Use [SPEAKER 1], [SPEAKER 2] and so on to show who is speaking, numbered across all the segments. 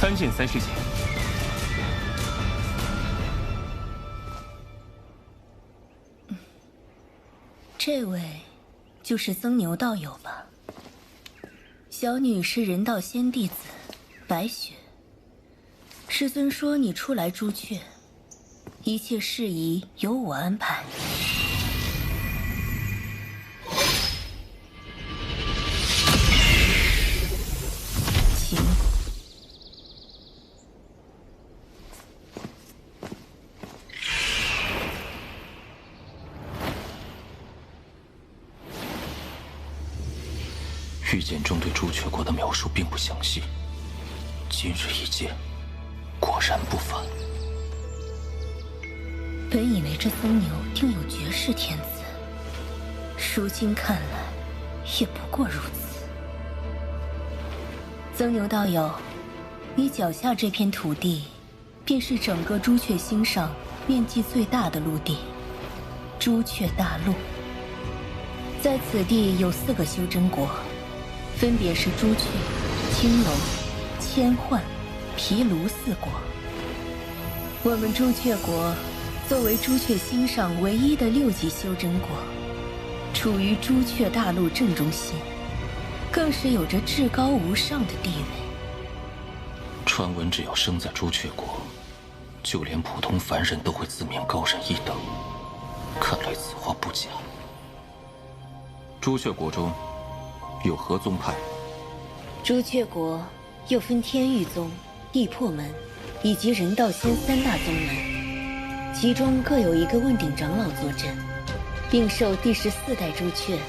[SPEAKER 1] 参见三师姐。
[SPEAKER 2] 这位就是曾牛道友吧？小女是人道仙弟子白雪。师尊说你初来朱雀，一切事宜由我安排。请。
[SPEAKER 3] 御剑中对朱雀国的描述并不详细，今日一见，果然不凡。
[SPEAKER 2] 本以为这僧牛定有绝世天资，如今看来，也不过如此。僧牛道友，你脚下这片土地，便是整个朱雀星上面积最大的陆地——朱雀大陆。在此地有4个修真国。分别是朱雀、青龙、千幻、毗卢4国。我们朱雀国作为朱雀星上唯一的6级修真国，处于朱雀大陆正中心，更是有着至高无上的地位。
[SPEAKER 3] 传闻只要生在朱雀国，就连普通凡人都会自命高人一等。看来此话不假。
[SPEAKER 1] 朱雀国中有何宗派？
[SPEAKER 2] 朱雀国又分天域宗、地魄门以及人道仙3大宗门，其中各有一个问鼎长老坐镇，并受第14代朱雀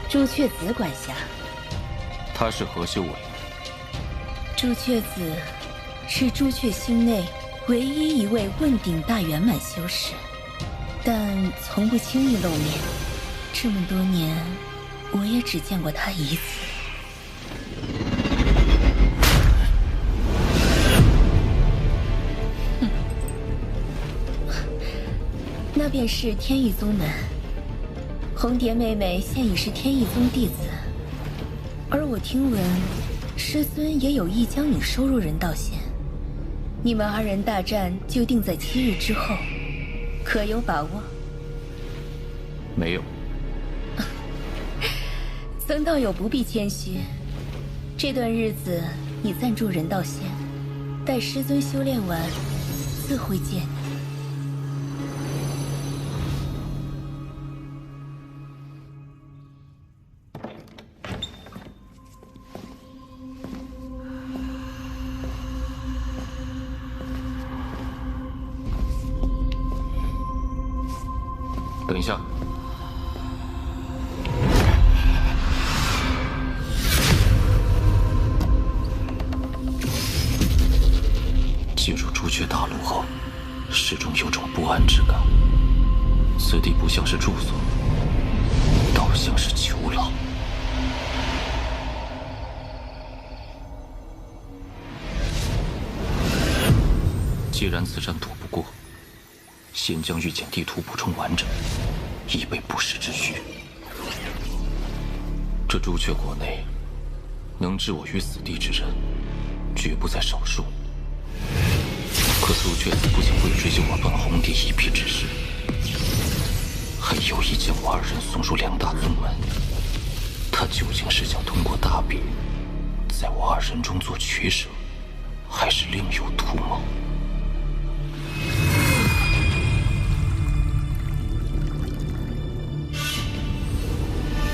[SPEAKER 2] 朱雀子管辖。
[SPEAKER 1] 他是何修为？
[SPEAKER 2] 朱雀子是朱雀星内唯一一位问鼎大圆满修士，但从不轻易露面。这么多年，我也只见过他一次。那便是天域宗门。红蝶妹妹现已是天域宗弟子，而我听闻师尊也有意将你收入人道仙。你们2人大战就定在7日之后，可有把握？
[SPEAKER 1] 没有。
[SPEAKER 2] 僧道友不必谦虚，这段日子你暂住人道仙，待师尊修炼完，自会见你。
[SPEAKER 1] 等一下。
[SPEAKER 3] 进入朱雀大陆后，始终有种不安之感。此地不像是住所，倒像是囚牢。既然此战躲不过，先将御剑地图补充完整，以备不时之需。这朱雀国内，能置我于死地之人，绝不在少数。可朱雀子不仅未追究我本红蝶一臂之事，还有意将我2人送入2大宗门。他究竟是想通过大比，在我2人中做取舍，还是另有图谋？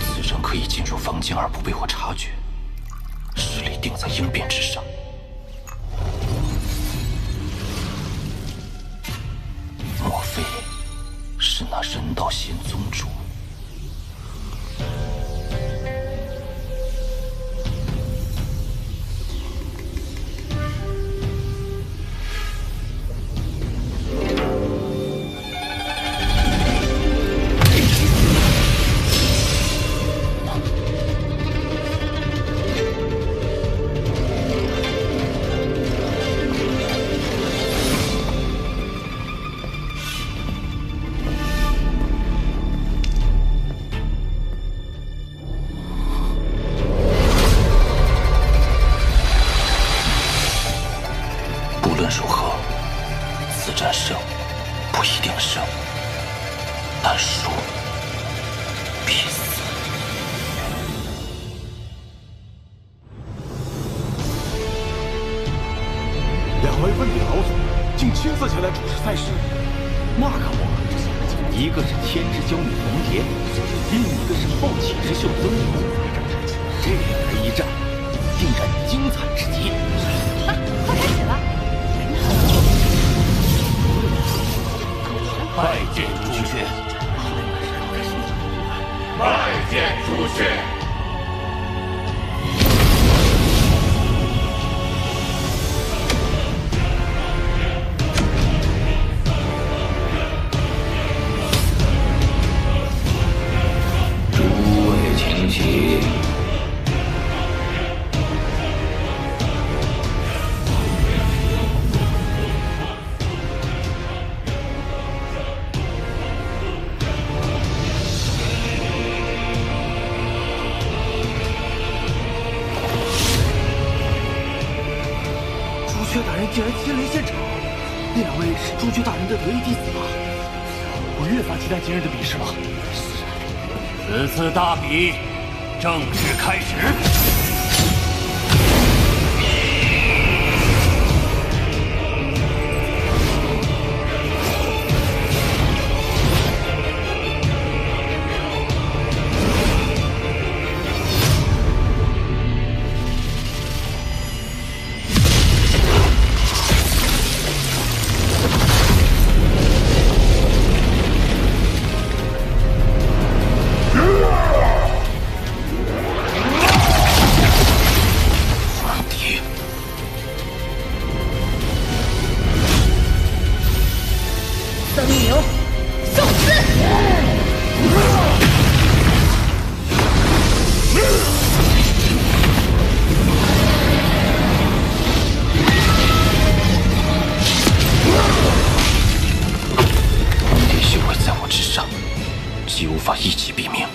[SPEAKER 3] 此人可以进入房间而不被我察觉，实力定在应变之上。莫非是那人道仙宗主？
[SPEAKER 4] 怀温典老祖竟亲自前来主持赛事，那可不，一个是天之骄女红蝶，另一个是后起之秀曾牛，这两人一战，定然精彩之极。
[SPEAKER 5] 快开始了！
[SPEAKER 4] 拜见朱雀，
[SPEAKER 6] 拜见朱雀。
[SPEAKER 3] 诸位请起。
[SPEAKER 4] 朱雀大人竟然亲临现场，那两位是朱雀大人的得意弟子吗？我越发期待今日的比试了。
[SPEAKER 7] 此次大比正式开始。
[SPEAKER 2] 曾牛，受死！
[SPEAKER 3] 红蝶修为在我之上，既无法一击毙命，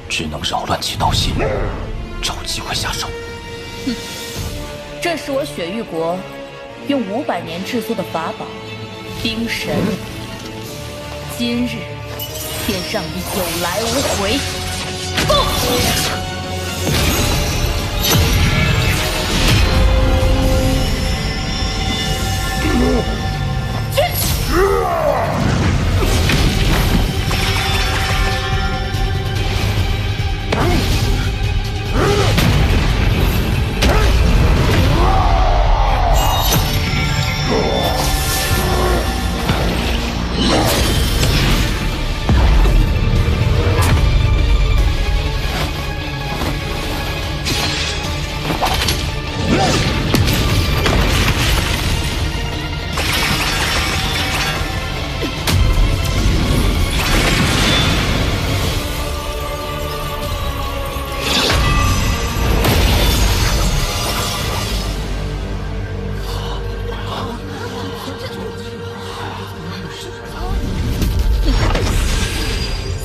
[SPEAKER 3] 只能扰乱其道心，找机会下手。
[SPEAKER 2] 这是我雪域国用500年制作的法宝冰神，今日便让你有来无回！蹦！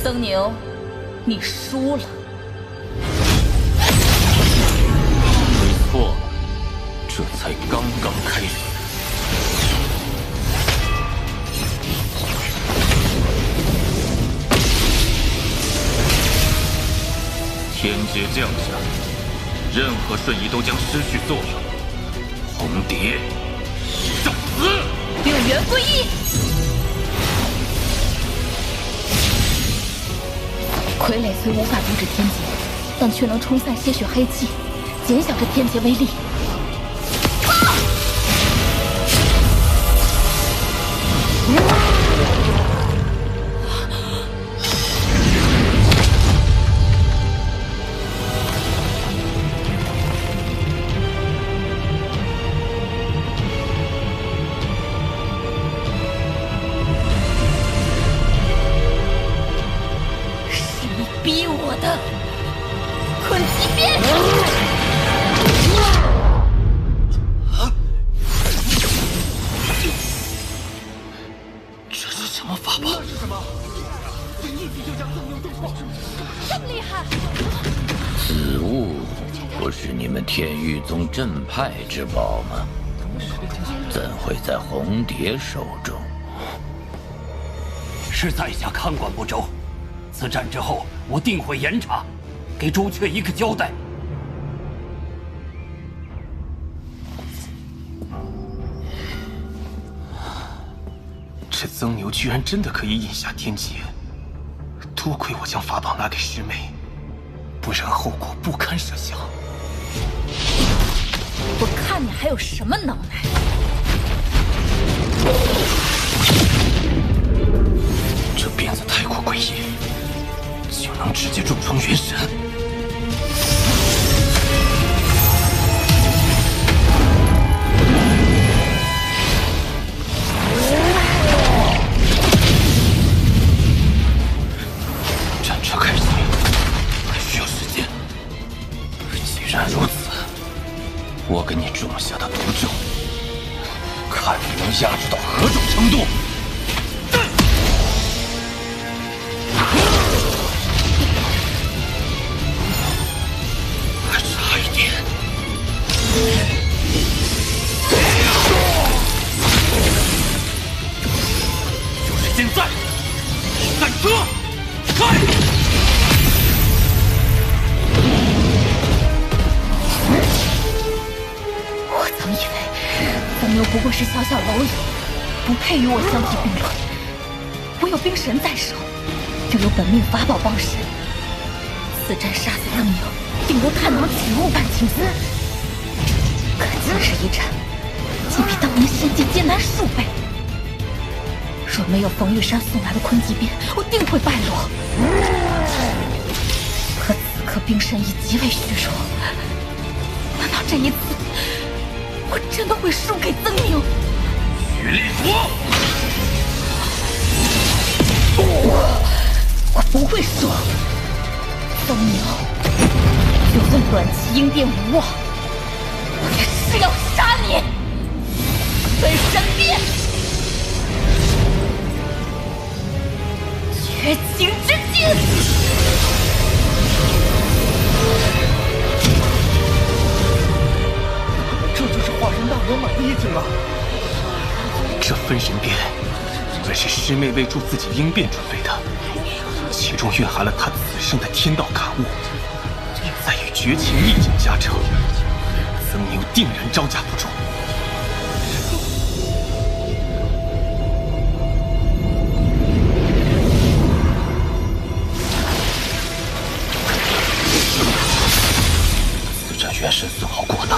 [SPEAKER 2] 曾牛，你输了。
[SPEAKER 3] 没错，这才刚刚开始。天劫降下，任何瞬移都将失去作用。红蝶，受死！
[SPEAKER 2] 六元归一。傀儡虽无法阻止天劫，但却能冲散些许黑气，减小这天劫威力。逼我的困极变！
[SPEAKER 3] 这是什么法宝？
[SPEAKER 4] 是什么？一击就将曾牛重创，
[SPEAKER 5] 这么厉害！
[SPEAKER 8] 此物不是你们天域宗镇派之宝吗？怎会在红蝶手中？
[SPEAKER 7] 是在下看管不周。此战之后，我定会严查，给朱雀一个交代。
[SPEAKER 4] 曾牛居然真的可以饮下天劫，多亏我将法宝拿给师妹，不然后果不堪设想。
[SPEAKER 5] 我看你还有什么能耐？
[SPEAKER 3] 这鞭子太过诡异，竟能直接重创元神。战车开启还需要时间。既然如此，我给你种下的毒咒，看你能压制到何种程度。还差一点。就是现在！战车开！
[SPEAKER 5] 我曾以为曾牛不过是小小蝼蚁，不配与我相提并论。我有冰神在手，又有本命法宝帮身，此战杀死曾牛，定如探囊取物般轻松。可今日一战，竟比当年仙界艰难数倍。若没有冯玉山送来的坤极鞭，我定会败落。可此刻冰神已极为虚弱，难道这一次我真的会输给曾牛？
[SPEAKER 3] 羽力图！
[SPEAKER 5] 我不会输。曾牛，就算短期应变无望，我也是要杀你！分神鞭，绝情之剑。
[SPEAKER 4] 这就是化神大罗马的意境吗？这分神鞭本是师妹为助自己应变准备的，其中蕴含了她此生的天道感悟，再与绝情意境加成，曾牛定然招架不住。
[SPEAKER 3] 此战元神损耗过大，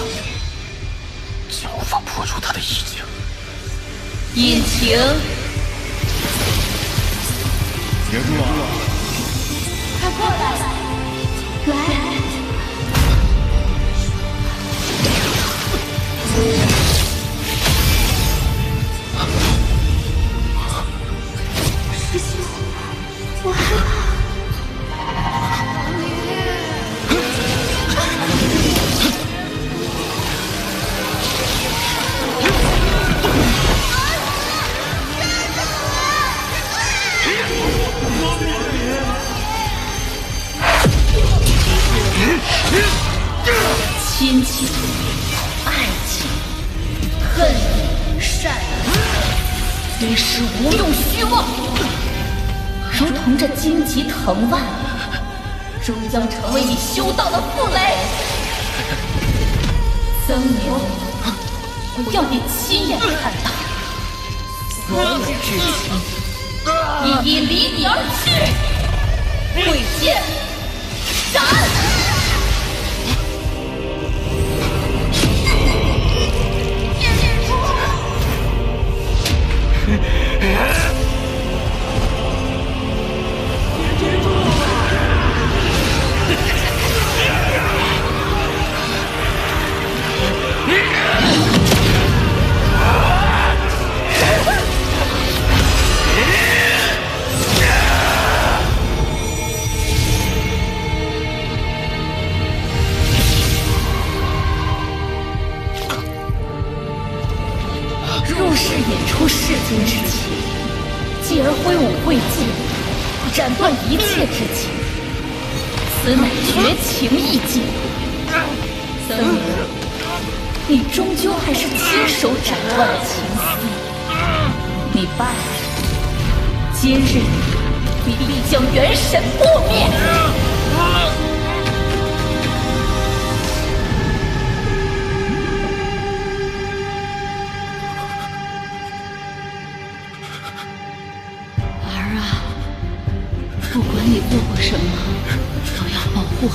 [SPEAKER 3] 竟无法破除他的意境。
[SPEAKER 5] 隐情，
[SPEAKER 6] 结束了。
[SPEAKER 5] 快过来！来！师兄，我害怕。亲情、爱情、恨意、善意，虽是无用虚妄，如同这荆棘藤蔓，终将成为你修道的负累。曾牛，我要你亲眼看到，所有至亲一一离你而去。挥剑，斩！入世引出世间之气，继而挥舞慧剑，斩断一切之情。此乃绝情意境。曾牛，你终究还是亲手斩断了情丝。你败了，今日你必将元神破灭。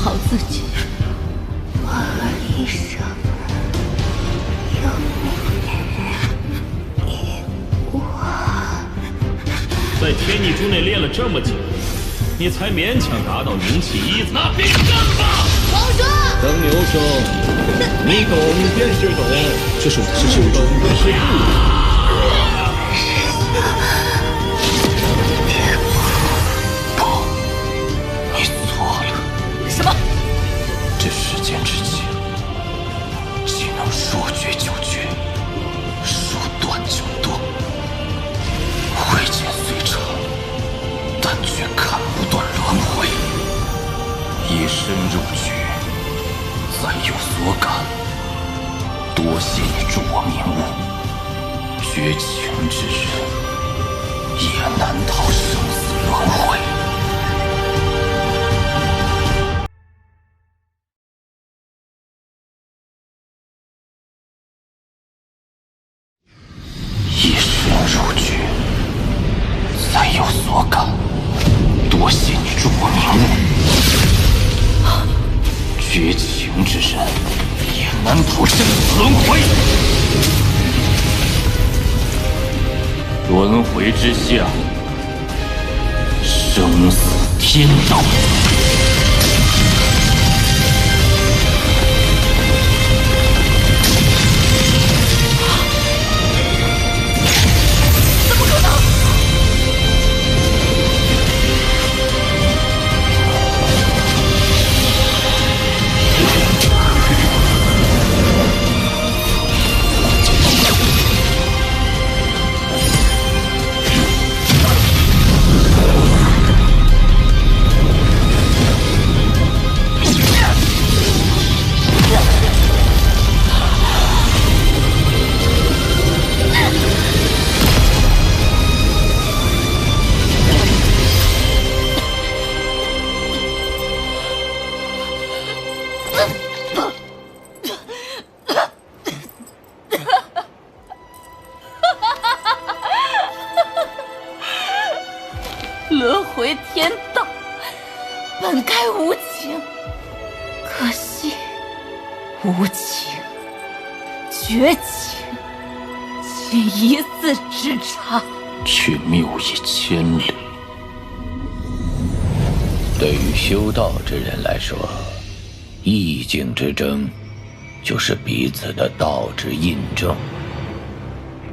[SPEAKER 5] 好自己。
[SPEAKER 2] 我和医生有你我。
[SPEAKER 9] 在天意珠内练了这么久，你才勉强达到灵气1层。那便干吧！
[SPEAKER 2] 皇兄，
[SPEAKER 9] 曾牛兄，你懂便是懂，这是我的师兄的师父。
[SPEAKER 5] 什么？
[SPEAKER 3] 这世间之情，岂能说绝就绝，说断就断？挥剑虽长，但却砍不断轮回。一身入局，再有所感。多谢你助我明悟，绝情之人，也难逃生死轮回。一身入局，再有所感。多谢你助我明悟，绝情之人也难逃生死轮回。轮回之下，生死天道。
[SPEAKER 5] 轮回天道本该无情，可惜无情绝情，仅一字之差，
[SPEAKER 3] 却谬以千里。
[SPEAKER 8] 对于修道之人来说，意境之争就是彼此的道之印证。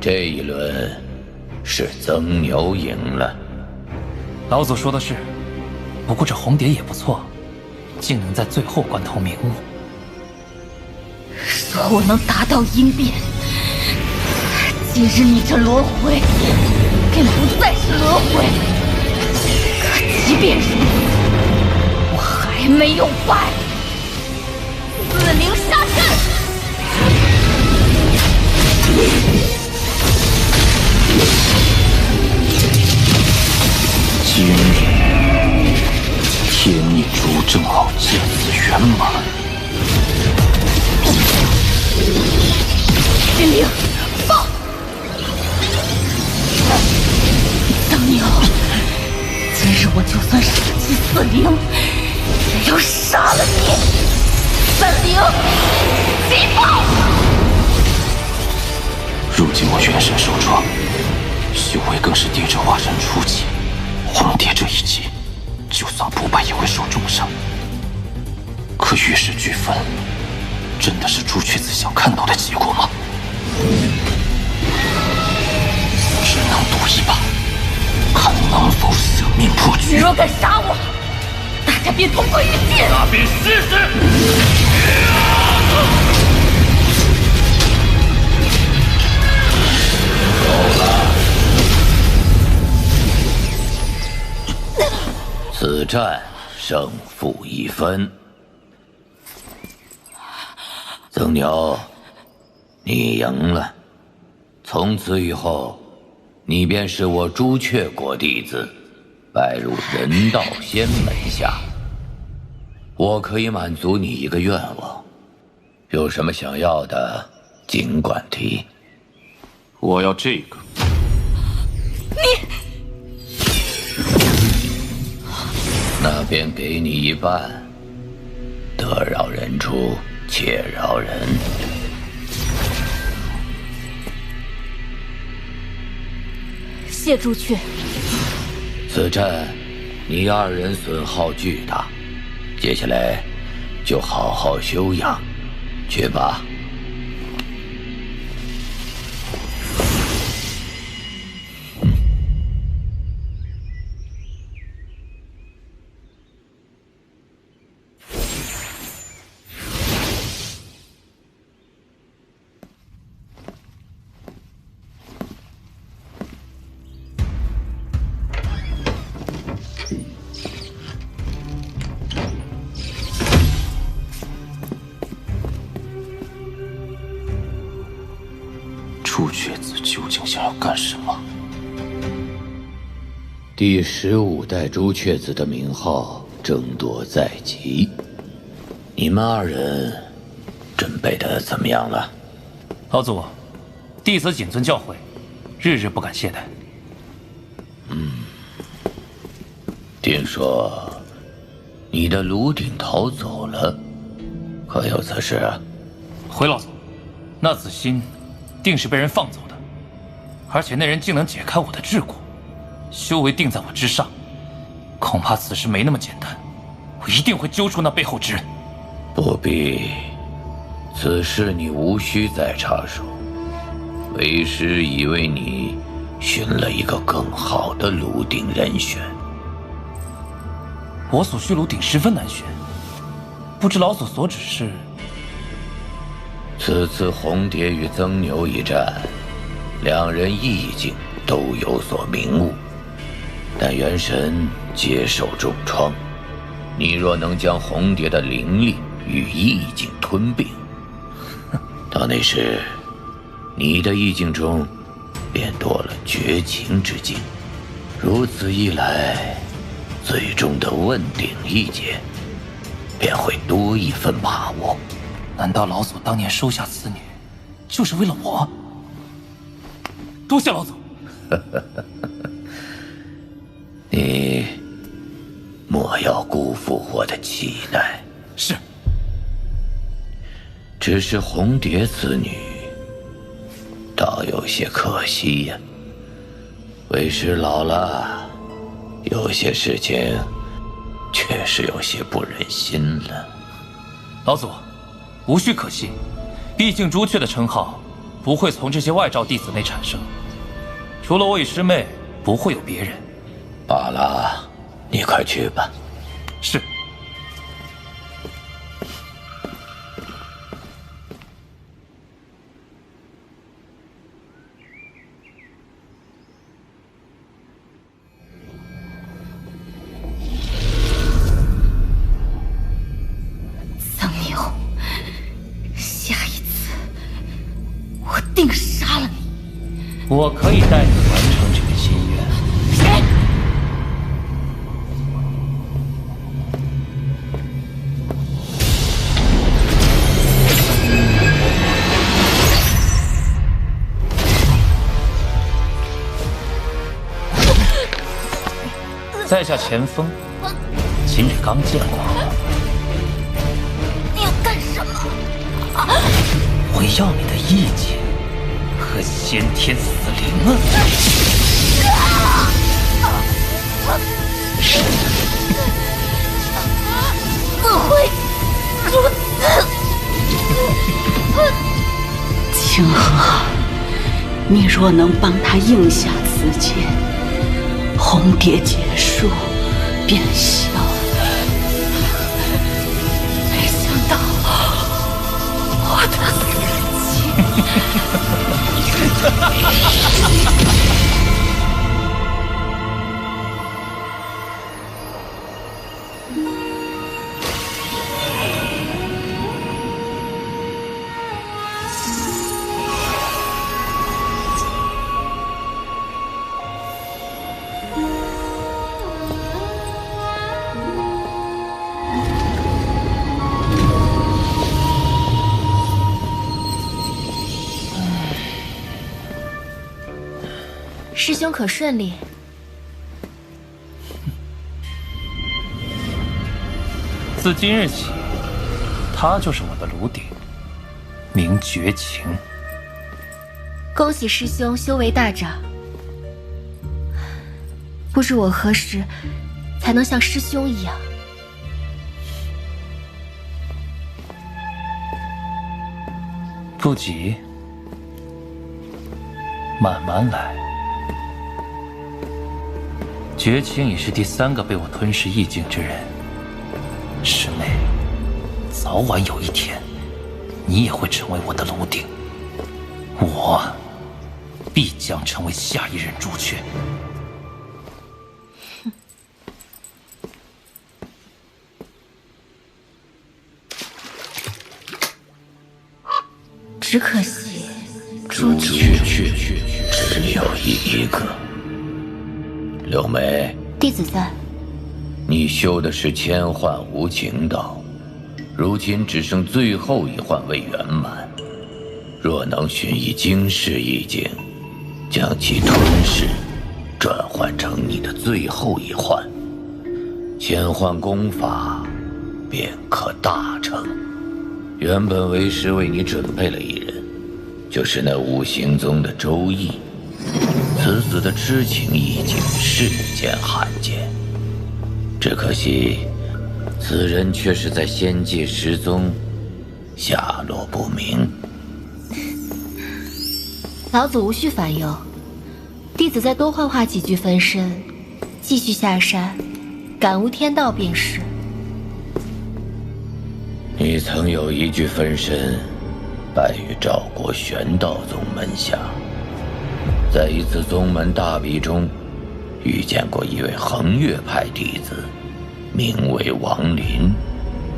[SPEAKER 8] 这一轮是曾牛赢了。
[SPEAKER 7] 老祖说的是，不过这红蝶也不错，竟能在最后关头明悟。
[SPEAKER 5] 说我能达到因变，今日你这轮回便不再是轮回。可即便如此，我还没有败。四灵杀阵。
[SPEAKER 3] 今日天意珠正好见此圆满。
[SPEAKER 5] 金灵，放！曾牛，今日我就算舍弃四灵，也要杀了你！三灵，起爆！
[SPEAKER 3] 如今我元神受创，修为更是帝者化身初期。红蝶这一击，就算不败也会受重伤。可玉石俱焚，真的是朱雀子想看到的结果吗？只能赌一把，看能否舍命破局。
[SPEAKER 5] 你若敢杀我，大家便同归于尽。
[SPEAKER 9] 那便试试。
[SPEAKER 8] 够了。此战胜负已分。曾牛，你赢了。从此以后，你便是我朱雀国弟子，拜入人道仙门下。我可以满足你一个愿望，有什么想要的，尽管提。
[SPEAKER 3] 我要这个。
[SPEAKER 8] 那便给你一半。得饶人处且饶人。
[SPEAKER 5] 谢朱雀。
[SPEAKER 8] 此战你二人损耗巨大，接下来就好好休养，去吧。
[SPEAKER 3] 朱雀子究竟想要干什么？
[SPEAKER 8] 第15代朱雀子的名号争夺在即，你们二人准备的怎么样了？
[SPEAKER 7] 老祖，弟子谨遵教诲，日日不敢懈怠。
[SPEAKER 8] 听说你的炉鼎逃走了，可有此事啊？
[SPEAKER 7] 回老祖，那紫心定是被人放走的，而且那人竟能解开我的桎梏，修为定在我之上，恐怕此事没那么简单，我一定会揪出那背后之人。
[SPEAKER 8] 不必，此事你无需再插手。为师已为你寻了一个更好的炉鼎人选。
[SPEAKER 7] 我所需炉鼎十分难选，不知老祖所指是？
[SPEAKER 8] 此次红蝶与曾牛一战，两人意境都有所明悟，但元神接受重创。你若能将红蝶的灵力与意境吞并，到那时，你的意境中便多了绝情之境。如此一来，最终的问鼎一劫便会多一分把握。
[SPEAKER 7] 难道老祖当年收下此女，就是为了我？多谢老祖。
[SPEAKER 8] 你莫要辜负我的期待。
[SPEAKER 7] 是。
[SPEAKER 8] 只是红蝶此女，倒有些可惜呀。为师老了，有些事情确实有些不忍心了。
[SPEAKER 7] 老祖，无需可惜，毕竟朱雀的称号不会从这些外罩弟子内产生，除了我与师妹，不会有别人。
[SPEAKER 8] 罢了，你快去吧。
[SPEAKER 7] 是。
[SPEAKER 5] 曾牛，下一次我定杀了你。
[SPEAKER 7] 我可以带你完成这个心愿。在下前锋，秦羽刚见过。
[SPEAKER 5] 你要干什么？
[SPEAKER 7] 我要你的意境和先天死灵啊！
[SPEAKER 5] 怎会如此？
[SPEAKER 10] 清河，你若能帮他应下此剑，红蝶结束便消。
[SPEAKER 5] 没想到我的死期。
[SPEAKER 11] 师兄可顺利？
[SPEAKER 7] 自今日起，他就是我的炉鼎，名绝情。
[SPEAKER 11] 恭喜师兄修为大涨，不知我何时才能像师兄一样？
[SPEAKER 7] 不急，慢慢来。绝情已是第3个被我吞噬意境之人，师妹，早晚有一天，你也会成为我的炉鼎，我必将成为下一任朱雀。
[SPEAKER 11] 只可惜，
[SPEAKER 8] 朱雀只有一个。柳眉，
[SPEAKER 11] 弟子在。
[SPEAKER 8] 你修的是千幻无情道，如今只剩最后一幻未圆满。若能寻一惊世意境，将其吞噬，转换成你的最后一幻，千幻功法便可大成。原本为师为你准备了一人，就是那五行宗的周易。此子的痴情意境世间罕见，只可惜此人却是在仙界失踪，下落不明。
[SPEAKER 11] 老祖无需烦忧，弟子再多幻化几具分身，继续下山，感悟天道便是。
[SPEAKER 8] 你曾有一具分身，拜于赵国玄道宗门下，在一次宗门大比中，遇见过一位衡岳派弟子，名为王林，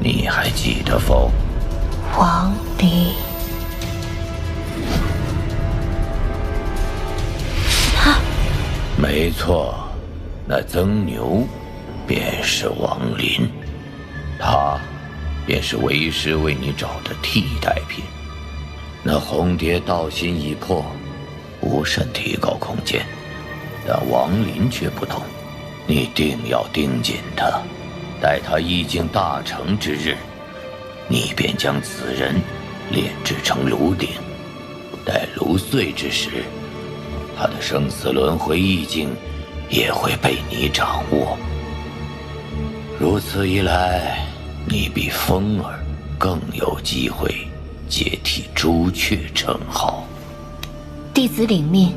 [SPEAKER 8] 你还记得否？
[SPEAKER 11] 王林，他？
[SPEAKER 8] 没错，那曾牛便是王林，他便是为师为你找的替代品。那红蝶道心已破，无甚提高空间，但王林却不同，你定要盯紧他，待他意境大成之日，你便将此人炼制成炉鼎，待炉碎之时，他的生死轮回意境也会被你掌握。如此一来，你比风儿更有机会接替朱雀称号。
[SPEAKER 11] 弟子领命。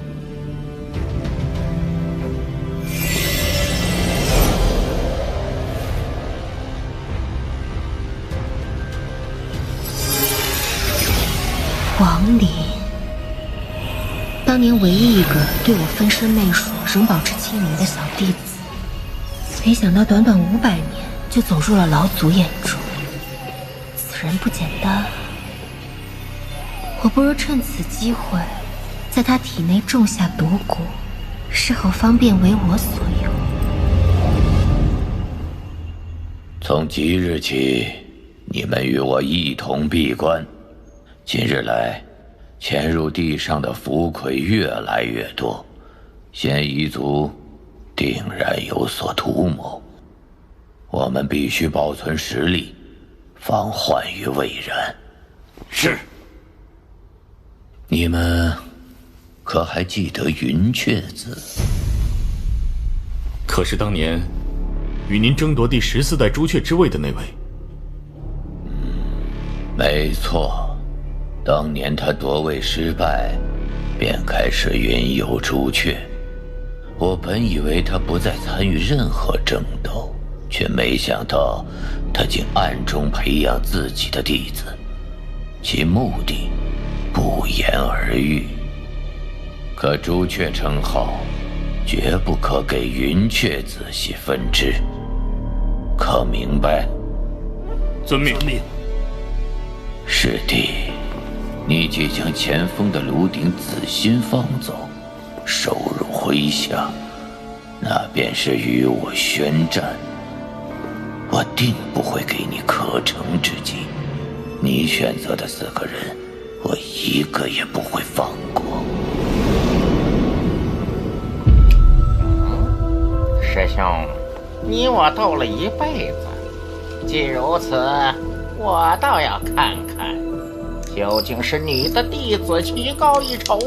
[SPEAKER 11] 王林，当年唯一一个对我分身媚术仍保持清明的小弟子，没想到短短500年就走入了老祖眼中。此人不简单，我不如趁此机会，在他体内种下毒蛊，事后方便为我所用。
[SPEAKER 8] 从即日起，你们与我一同闭关。今日来，潜入地上的浮魁越来越多，嫌疑族定然有所图谋。我们必须保存实力，防患于未然。
[SPEAKER 4] 是。
[SPEAKER 8] 你们可还记得云雀子？
[SPEAKER 9] 可是当年与您争夺第14代朱雀之位的那位。
[SPEAKER 8] 没错。当年他夺位失败，便开始云游朱雀。我本以为他不再参与任何争斗，却没想到他竟暗中培养自己的弟子，其目的不言而喻。可朱雀称号绝不可给云雀仔细分支，可明白？
[SPEAKER 9] 遵命。
[SPEAKER 8] 师弟，你即将前锋的炉鼎子心放走，收入麾下，那便是与我宣战。我定不会给你可乘之机。你选择的4个人，我一个也不会放过。
[SPEAKER 12] 师兄，你我斗了一辈子，既如此，我倒要看看，究竟是你的弟子棋高一筹，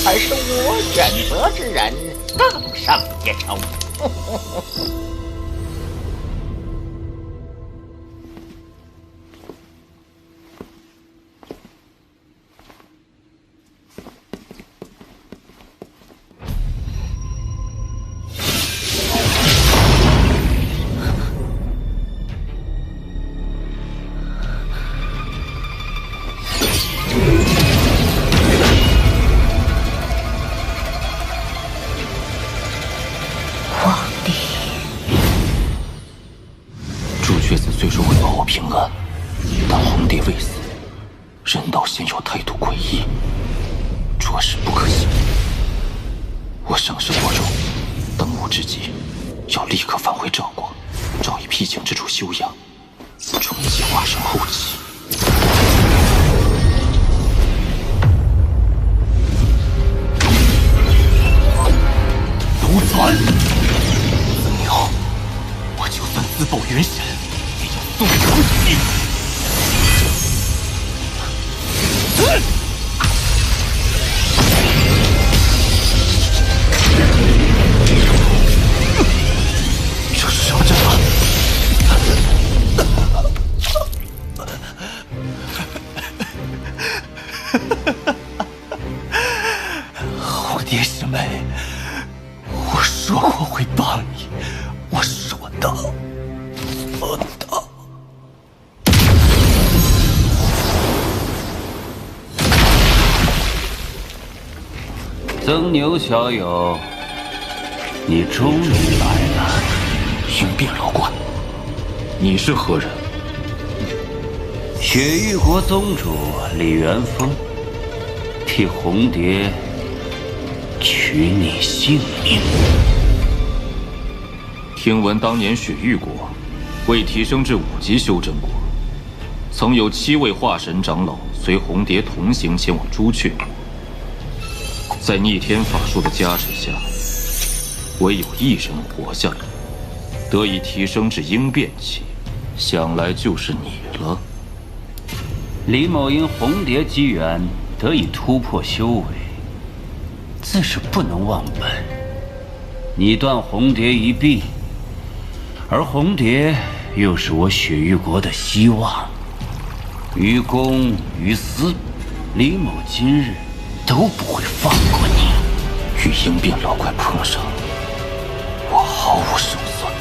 [SPEAKER 12] 还是我选择之人更胜一筹。
[SPEAKER 3] 平安，但红蝶未死，人道仙有态度诡异，着实不可信。我上师国中，当务之急要立刻返回赵国，找一僻静之处休养，重启化生后期。
[SPEAKER 4] 毒钻，子鸟，我就算自爆元神，也要送出去。
[SPEAKER 3] 这是什么阵法？
[SPEAKER 4] 红蝶师妹，我说过会帮你，我说到做到。
[SPEAKER 8] 曾牛小友，你终于来了。
[SPEAKER 3] 应变老怪，你是何人？
[SPEAKER 8] 雪域国宗主李元丰，替红蝶取你性命。
[SPEAKER 3] 听闻当年雪域国为提升至5级修真国，曾有7位化神长老随红蝶同行前往朱雀国，在逆天法术的加持下，唯有1人活下来，得以提升至应变期，想来就是你了。
[SPEAKER 8] 李某因红蝶机缘得以突破修为，自是不能忘本。你断红蝶一臂，而红蝶又是我雪域国的希望。于公于私，李某今日都不会放过你。
[SPEAKER 3] 与应变老怪碰上，我毫无胜算。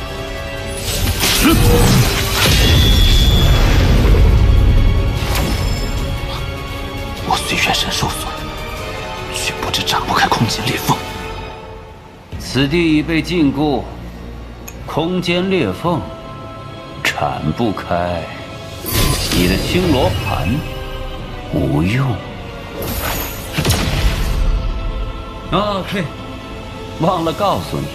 [SPEAKER 3] 我虽元神受损，却不知炸不开空间裂缝。
[SPEAKER 8] 此地已被禁锢，空间裂缝铲不开，你的青罗盘无用。啊，对，忘了告诉你，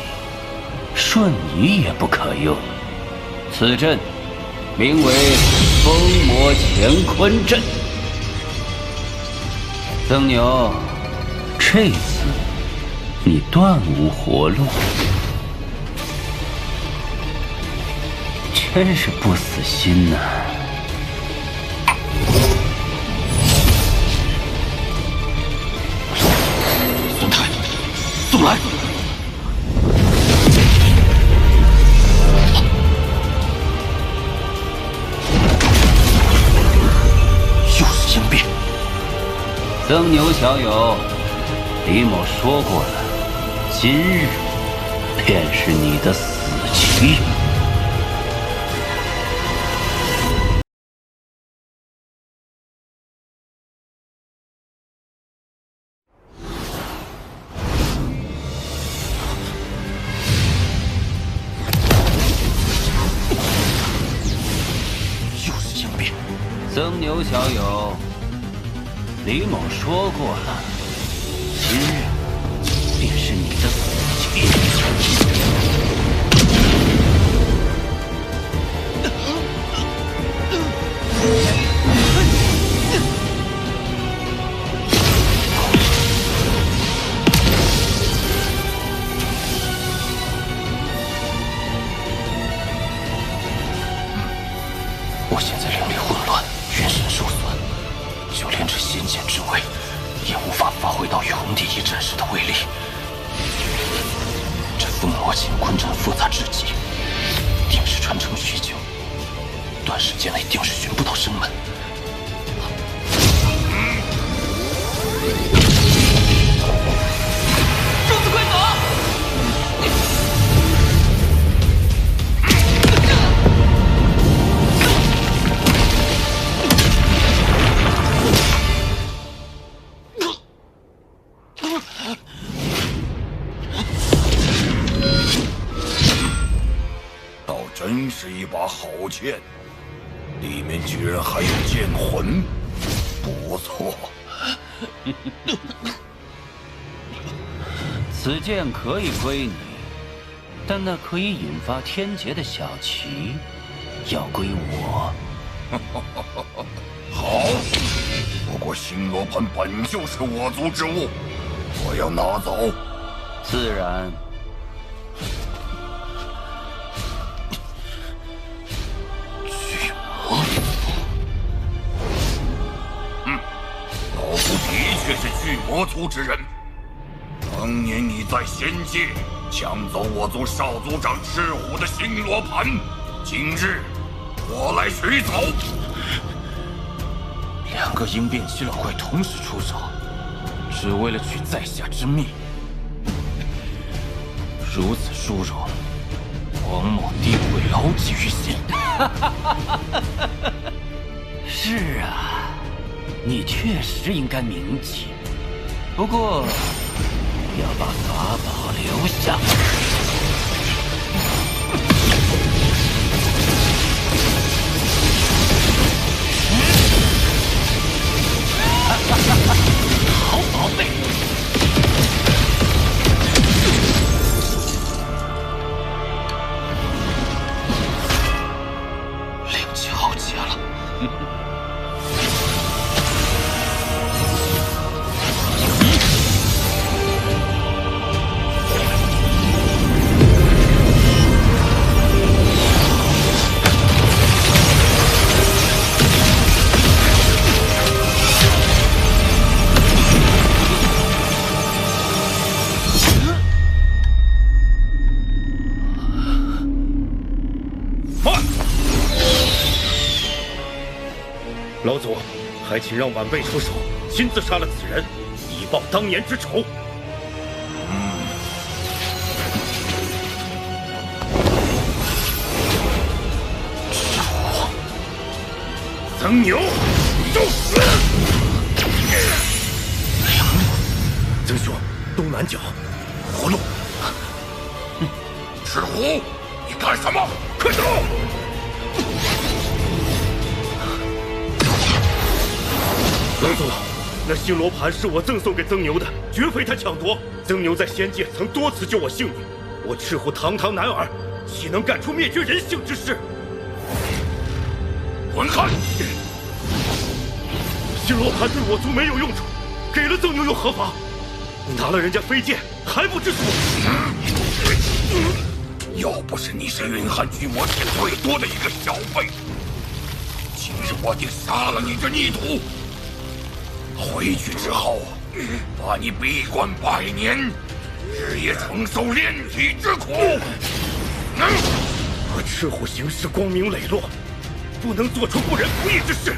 [SPEAKER 8] 瞬移也不可用。此阵名为封魔乾坤阵。曾牛，这次你断无活路，真是不死心呐！
[SPEAKER 3] 孙太，送来！又是应变。
[SPEAKER 8] 曾牛小友，李某说过了，今日便是你的死期。
[SPEAKER 3] 又是应变。
[SPEAKER 8] 曾牛小友，李某说过了，今日便是你的死期。
[SPEAKER 3] 我现在灵力混乱。仙剑之位，也无法发挥到与红帝一战时的威力。这封魔乾坤阵复杂至极，定是传承许久，短时间内定是寻不到生门。
[SPEAKER 7] 众子快走！
[SPEAKER 6] 倒真是一把好剑，里面居然还有剑魂，不错。
[SPEAKER 8] 此剑可以归你，但那可以引发天劫的小旗，要归我。
[SPEAKER 6] 好，不过星罗盘本就是我族之物，我要拿走。
[SPEAKER 8] 自然。
[SPEAKER 3] 巨魔，
[SPEAKER 6] 老夫的确是巨魔族之人。当年你在仙界抢走我族少族长赤虎的星罗盘，今日我来取走。
[SPEAKER 3] 2个鹰变七老怪同时出手，只为了取在下之命。如此殊荣，王某定会牢记于心。
[SPEAKER 8] 是啊，你确实应该铭记。不过，要把法宝留下。
[SPEAKER 3] 好宝贝！灵气好极了。
[SPEAKER 4] 老祖，还请让晚辈出手，亲自杀了此人，以报当年之仇。曾牛，受死！曾兄，东南角，活路。
[SPEAKER 6] 赤虎，你干什么？快走！
[SPEAKER 4] 老祖，那星罗盘是我赠送给曾牛的，绝非他抢夺。曾牛在仙界曾多次救我性命，我赤虎堂堂男儿，岂能干出灭绝人性之事？
[SPEAKER 6] 混汉！
[SPEAKER 4] 星罗盘对我族没有用处，给了曾牛又何妨？拿了人家飞剑还不知足。
[SPEAKER 6] 要不是你是云汉巨魔界最多的一个小辈，今日我定杀了你这逆徒。回去之后，把你闭关100年，日夜承受炼体之苦。
[SPEAKER 4] 我赤虎行事光明磊落，不能做出不仁不义之事。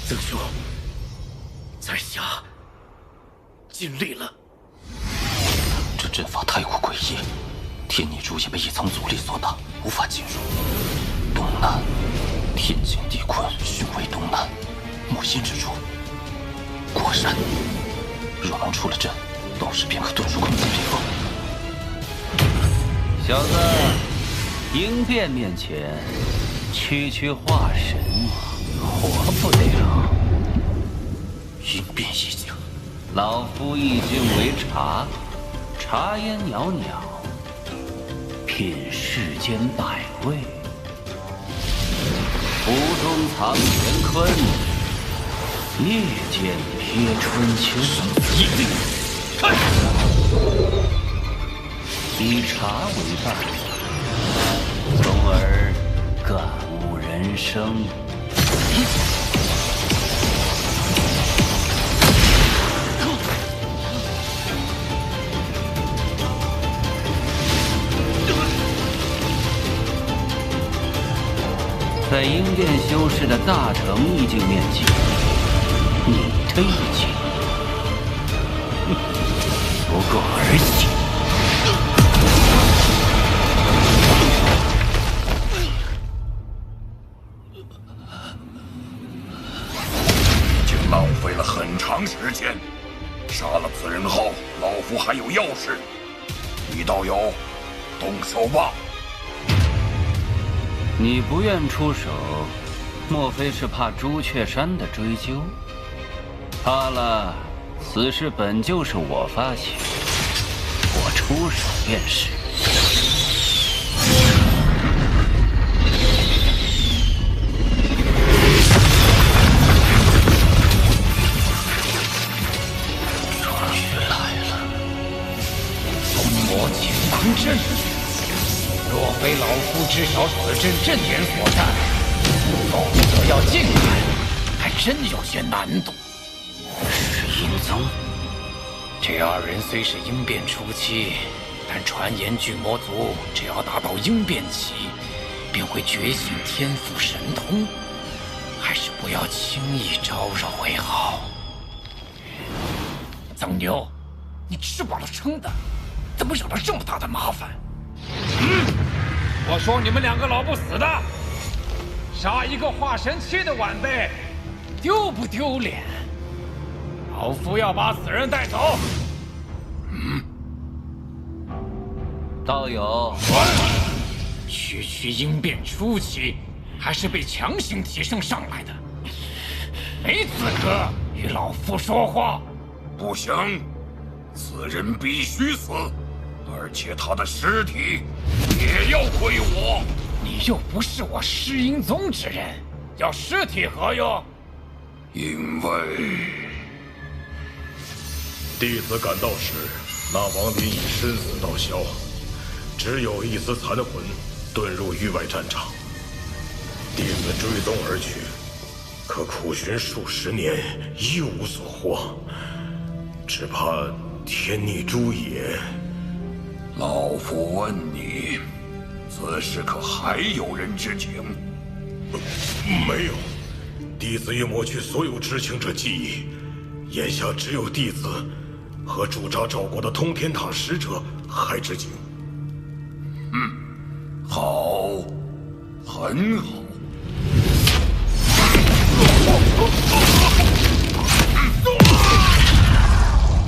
[SPEAKER 4] 曾兄，在下尽力了。
[SPEAKER 3] 这阵法太过诡异，天逆珠也被一层阻力所挡，无法进入。东南，天乾地坤，凶为东南，木心之处。果然，若能出了阵，到时便可遁入空子披风。
[SPEAKER 8] 小子，应变面前，区化神，活不了。
[SPEAKER 3] 应变一境，
[SPEAKER 8] 老夫一经为茶，茶烟袅袅，品世间百味。壶中藏乾坤。夜间瞥春秋，
[SPEAKER 3] 一定看！
[SPEAKER 8] 以茶为伴，从而感悟人生。
[SPEAKER 13] 应殿修士的大成意境面前，你的意境不过儿戏。
[SPEAKER 6] 已经浪费了很长时间，杀了此人后，老夫还有要事。李道友，动手吧。
[SPEAKER 13] 你不愿出手，莫非是怕朱雀山的追究？怕了，此事本就是我发起，我出手便是。
[SPEAKER 12] 终于来了，封魔乾坤阵。若非老夫知晓此阵阵眼所在，否则要进来，还真有些难度。是阴宗，这二人虽是应变初期，但传言巨魔族只要达到应变期，便会觉醒天赋神通，还是不要轻易招惹为好。曾牛，你吃饱了撑的，怎么惹了这么大的麻烦？
[SPEAKER 14] 我说你们两个老不死的，杀一个化神期的晚辈，丢不丢脸？老夫要把此人带走。
[SPEAKER 13] 道友，
[SPEAKER 12] 区应变初期，还是被强行提升上来的，没资格与老夫说话。
[SPEAKER 6] 不行，此人必须死。而且他的尸体也要归我。
[SPEAKER 12] 你又不是我尸阴宗之人，要尸体何用？
[SPEAKER 6] 因为
[SPEAKER 15] 弟子赶到时，那亡灵已身死道消，只有一丝残魂遁入域外战场。弟子追踪而去，可苦寻数十年，一无所获。只怕天逆诸野。
[SPEAKER 6] 老夫问你，此事可还有人知情？
[SPEAKER 15] 没有，弟子已抹去所有知情者记忆，眼下只有弟子和驻扎赵国的通天塔使者还知情。
[SPEAKER 6] 好，很好。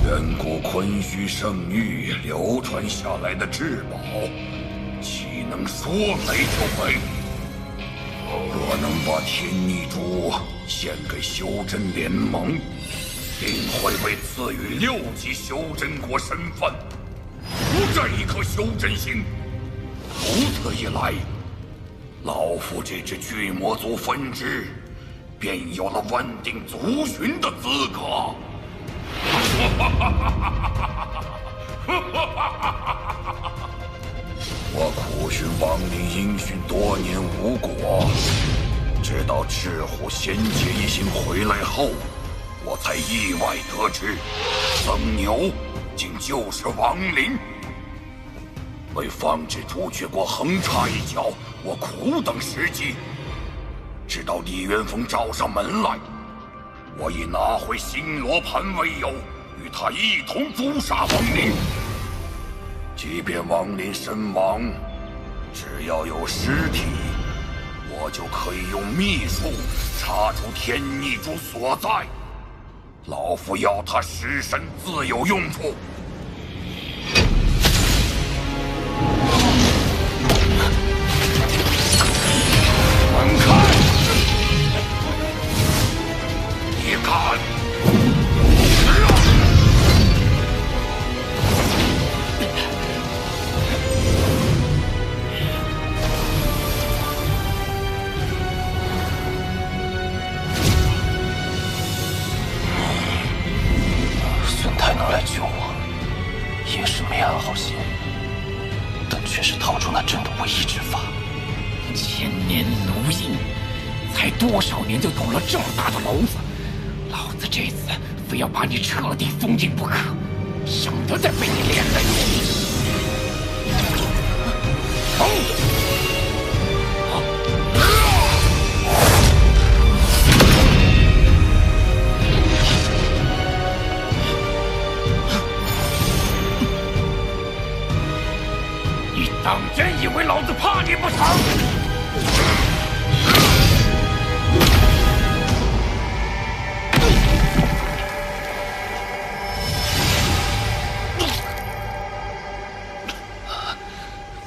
[SPEAKER 6] 远古坤虚圣域流传下来的至宝，岂能说没就没？若能把天逆珠献给修真联盟，定会被赐予6级修真国身份，无这一颗修真心。如此一来，老夫这支巨魔族分支便有了问鼎族群的资格。我苦寻亡灵音讯多年无果，直到赤虎仙界一行回来后，我才意外得知，曾牛竟就是亡灵。为防止朱雀国横插一脚，我苦等时机，直到李元丰找上门来，我以拿回星罗盘为由，与他一同诛杀亡灵。即便亡灵身亡，只要有尸体，我就可以用秘术查出天逆珠所在。老夫要他尸身自有用处。滚开！你敢！
[SPEAKER 3] 孙太能来救我，也是没安好心，但却是逃出那阵的唯一之法。
[SPEAKER 12] 1000年奴役，才多少年就懂了这么大的篓子，老子这次非要把你彻底封印不可，省得再被你连累。
[SPEAKER 6] 当真以为老子怕你不成？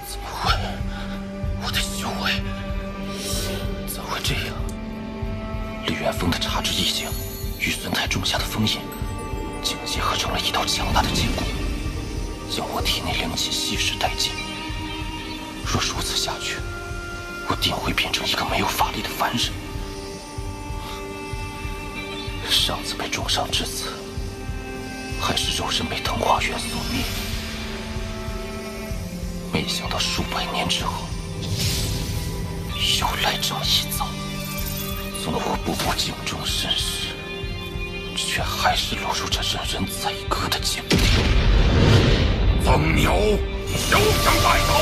[SPEAKER 3] 怎么会？我的修为怎会这样？李元峰的察知异境与孙太种下的封印，竟结合成了一道强大的坚固，将我体内灵气吸食殆尽。若如此下去，我定会变成一个没有法力的凡人。上次被重伤至此，还是肉身被藤花源所灭。没想到数百年之后，又来这么一遭。纵我步步敬重身世，却还是落入这任人宰割的境地。
[SPEAKER 6] 曾牛，休想带走！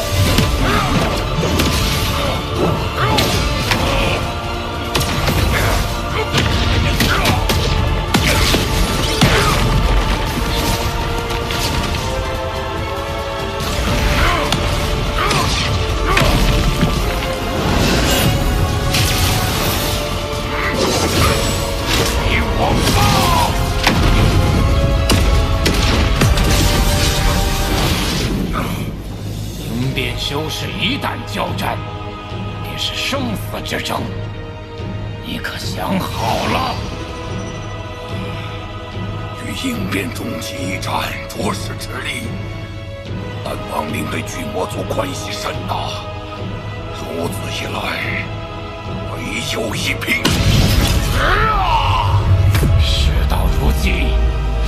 [SPEAKER 14] 修士一旦交战，便是生死之争。你可想好了？
[SPEAKER 6] 与应变中期一战，着实吃力。但亡灵对巨魔族关系甚大，如此一来，唯有一拼。
[SPEAKER 14] 事到如今，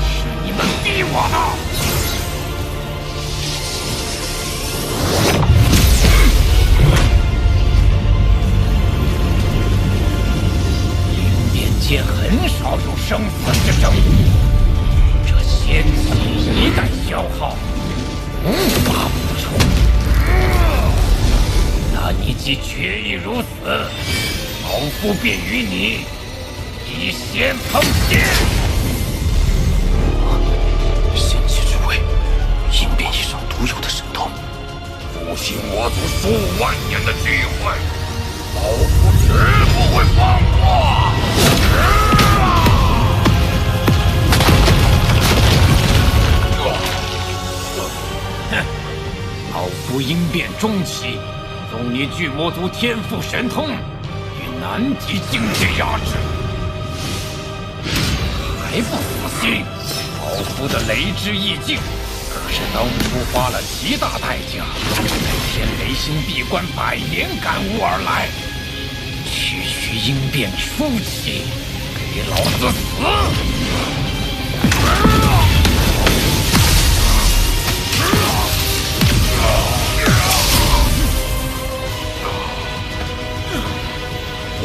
[SPEAKER 14] 是你们逼我的。间很少有生死之争，这仙气一旦消耗，无法补充。那你既决意如此，老夫便与你以仙碰仙。
[SPEAKER 3] 仙气之位，应变一生独有的神通，
[SPEAKER 6] 复兴我族数万年的机会，老夫绝不会放过。
[SPEAKER 14] 老夫应变中期，纵你巨魔族天赋神通，与南极境界压制，还不死心？老夫的雷之意境，可是当初花了极大代价，在天雷星闭关100年感悟而来。区区应变初期，给老子死！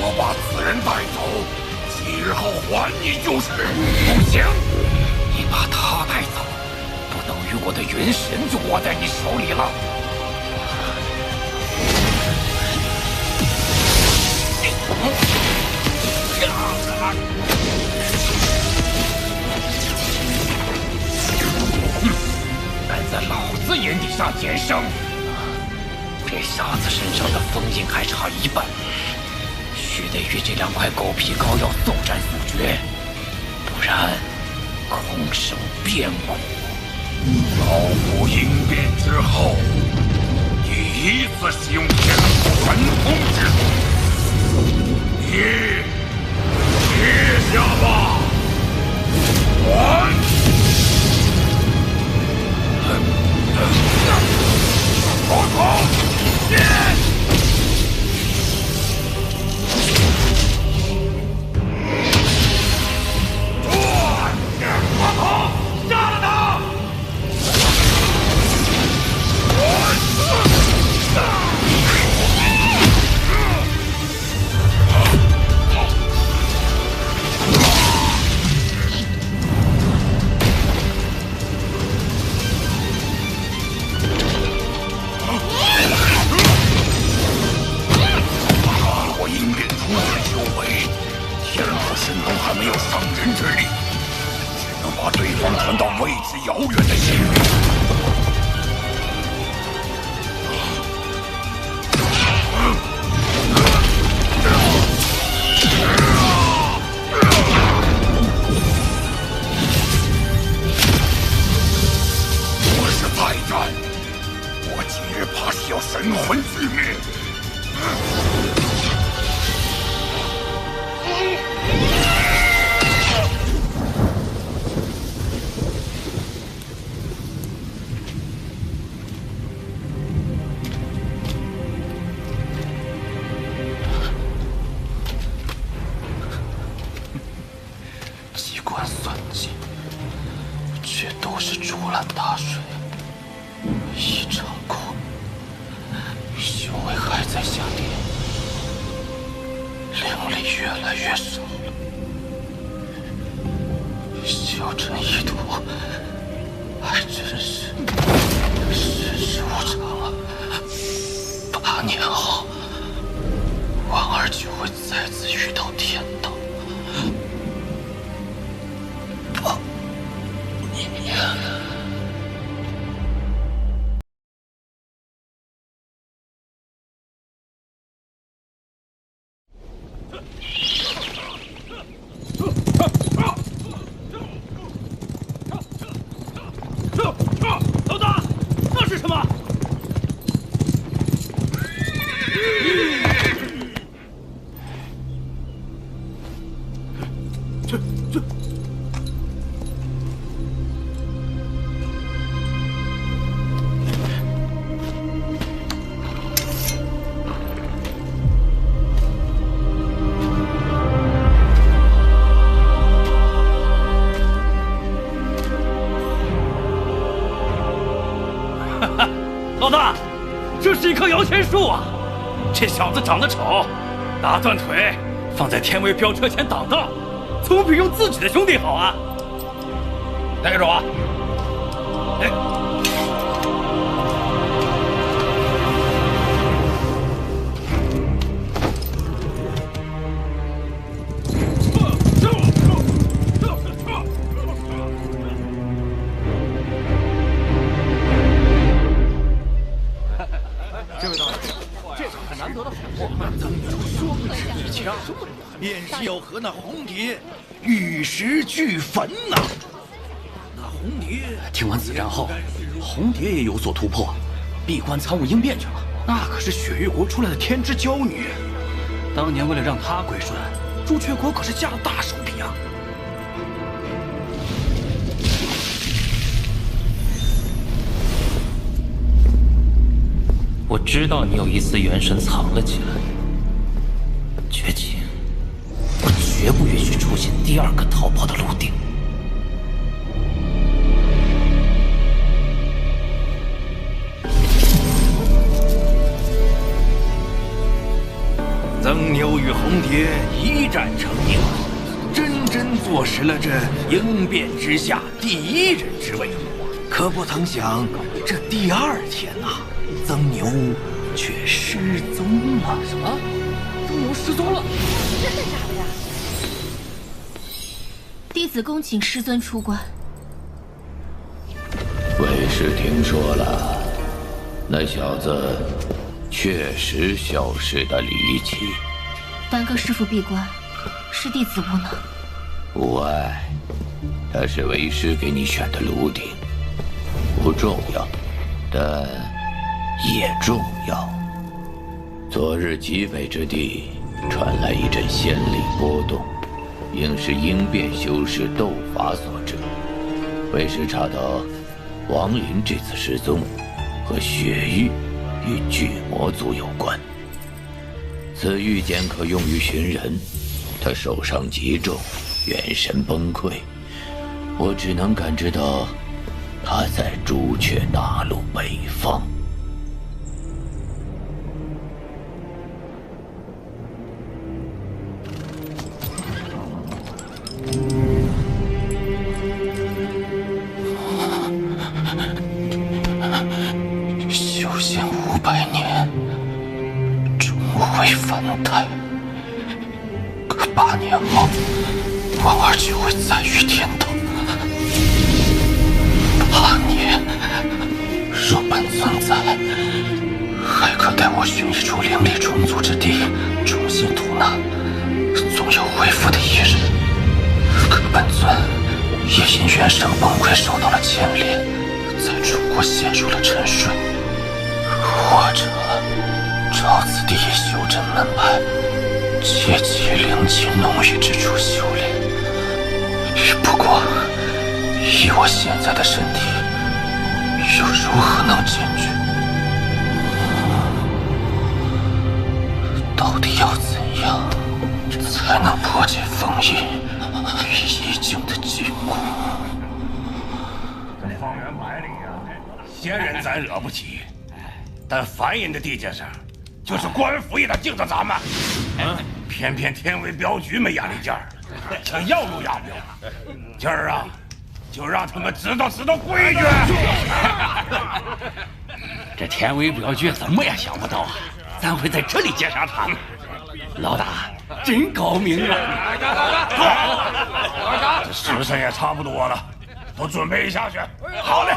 [SPEAKER 6] 我把此人带走，几日后还你就是。
[SPEAKER 14] 不行，你把他带走，不等于我的元神就握在你手里了。敢在老子眼底下减生，这小子身上的封印还差一半，须得与这2块狗皮膏药速战速决，不然空生变故。
[SPEAKER 6] 老夫应变之后，第一次使用天赋神通之术，你接下吧！我走，剑！杀了他！我应变初期修为，天赋神通还没有伤人之力，只能把对方传到未知遥远的星域。
[SPEAKER 3] 算计，却都是竹篮打水一场空。修为还在下跌，灵力越来越少了。修真一途还真是世事无常啊！8年后，婉儿就会再次遇到天道。8年。
[SPEAKER 4] 老大，那是什么？这。老大，这是一棵摇钱树啊！这小子长得丑，打断腿放在天位飙车前挡道，总比用自己的兄弟好啊！带着我。哎。
[SPEAKER 16] 这位道人，这可很难得的好货。曾有双持一枪，便是要和那红蝶玉石俱焚呐！那红蝶
[SPEAKER 4] 听闻此战后，红蝶也有所突破，闭关参悟应变去了。那可是雪域国出来的天之娇女，当年为了让她归顺，朱雀国可是下了大手笔啊！
[SPEAKER 7] 我知道你有一丝元神藏了起来，绝情，我绝不允许出现第二个逃跑的陆定。
[SPEAKER 16] 曾牛与红蝶一战成名，真真坐实了这应变之下第一人之位。可不曾想，这第二天啊，曾牛却失踪了。什么？曾牛失踪了？
[SPEAKER 11] 真的假的呀？弟子恭请师尊出关。
[SPEAKER 8] 为师听说了，那小子确实消失的离奇。
[SPEAKER 11] 耽搁师父闭关，是弟子无能。
[SPEAKER 8] 无碍，他是为师给你选的炉鼎，不重要，但也重要。昨日极北之地传来一阵仙力波动，应是应变修士斗法所致。为师查到，王林这次失踪和雪域与巨魔族有关。此玉剑可用于寻人，他受伤极重，元神崩溃。我只能感知到他在朱雀大陆北方。
[SPEAKER 3] 修仙500年，终会凡胎。可8年后，婉儿就会再遇天道。8年，若本尊在，还可带我寻一处灵力充足之地，重新吐纳，总有恢复的一日。可本尊也因元神崩溃受到了牵连，在楚国陷入了沉睡。或者找此地修真门派，借其灵气浓郁之处修炼。不过以我现在的身体，又如何能进去？到底要怎样才能破解封印，已经的禁锢。
[SPEAKER 6] 这方圆百里啊，闲人咱惹不起，但凡人的地界上，就是官府也得敬着咱们。偏偏天威镖局没眼力见儿，想要不要不了。今儿啊，就让他们知道规矩。
[SPEAKER 12] 这天威镖局怎么也想不到啊，咱会在这里劫杀他们。老大真高明啊！
[SPEAKER 6] 这时辰也差不多了，都准备一下去。好嘞。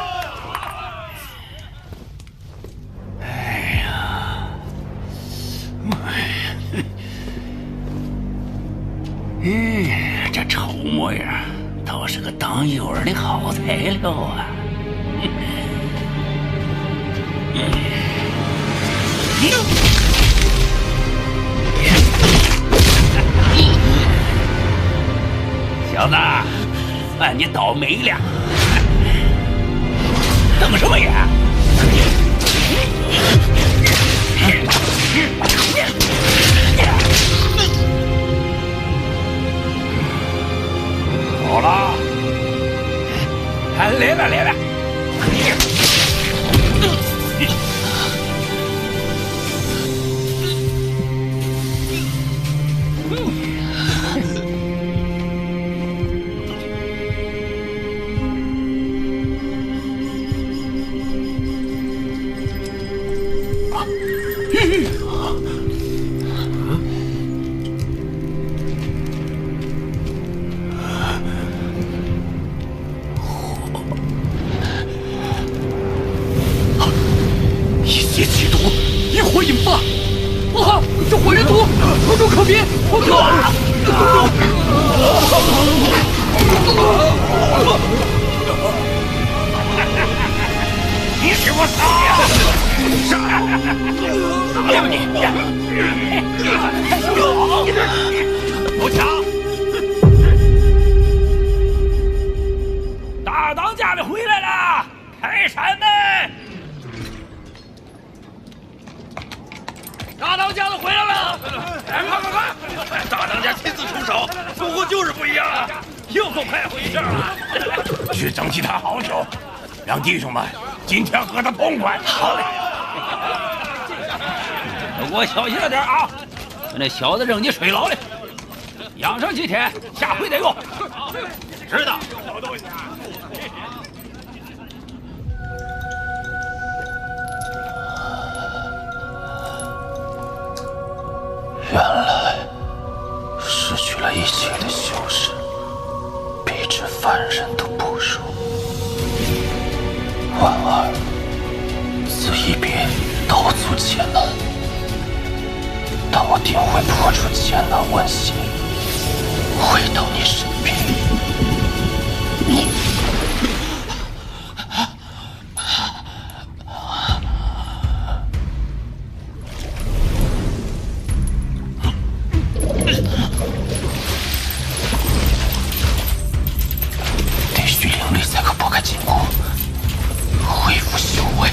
[SPEAKER 12] 这丑模样倒是个当诱饵的好材料啊！小子，算你倒霉了！瞪什么眼？
[SPEAKER 6] 好了，
[SPEAKER 12] 来了！
[SPEAKER 6] 你给我杀！
[SPEAKER 12] 要你！
[SPEAKER 6] 不抢！大当家的回来了，开山门！大当家的回来了！快！大当家亲自出手，不过就是不一样啊，又够快活一下了。去整几坛好酒，让弟兄们今天喝得痛快。好嘞。
[SPEAKER 12] 给我小心了点啊！把那小子扔进水牢里，养上几天，下回再用。
[SPEAKER 6] 知道。
[SPEAKER 3] 原来失去了一切的修士，比之凡人都不如。婉儿，此一别道阻艰难，但我定会破除艰难万险，回到你身边。得需灵力才可拨开禁锢，恢复修为。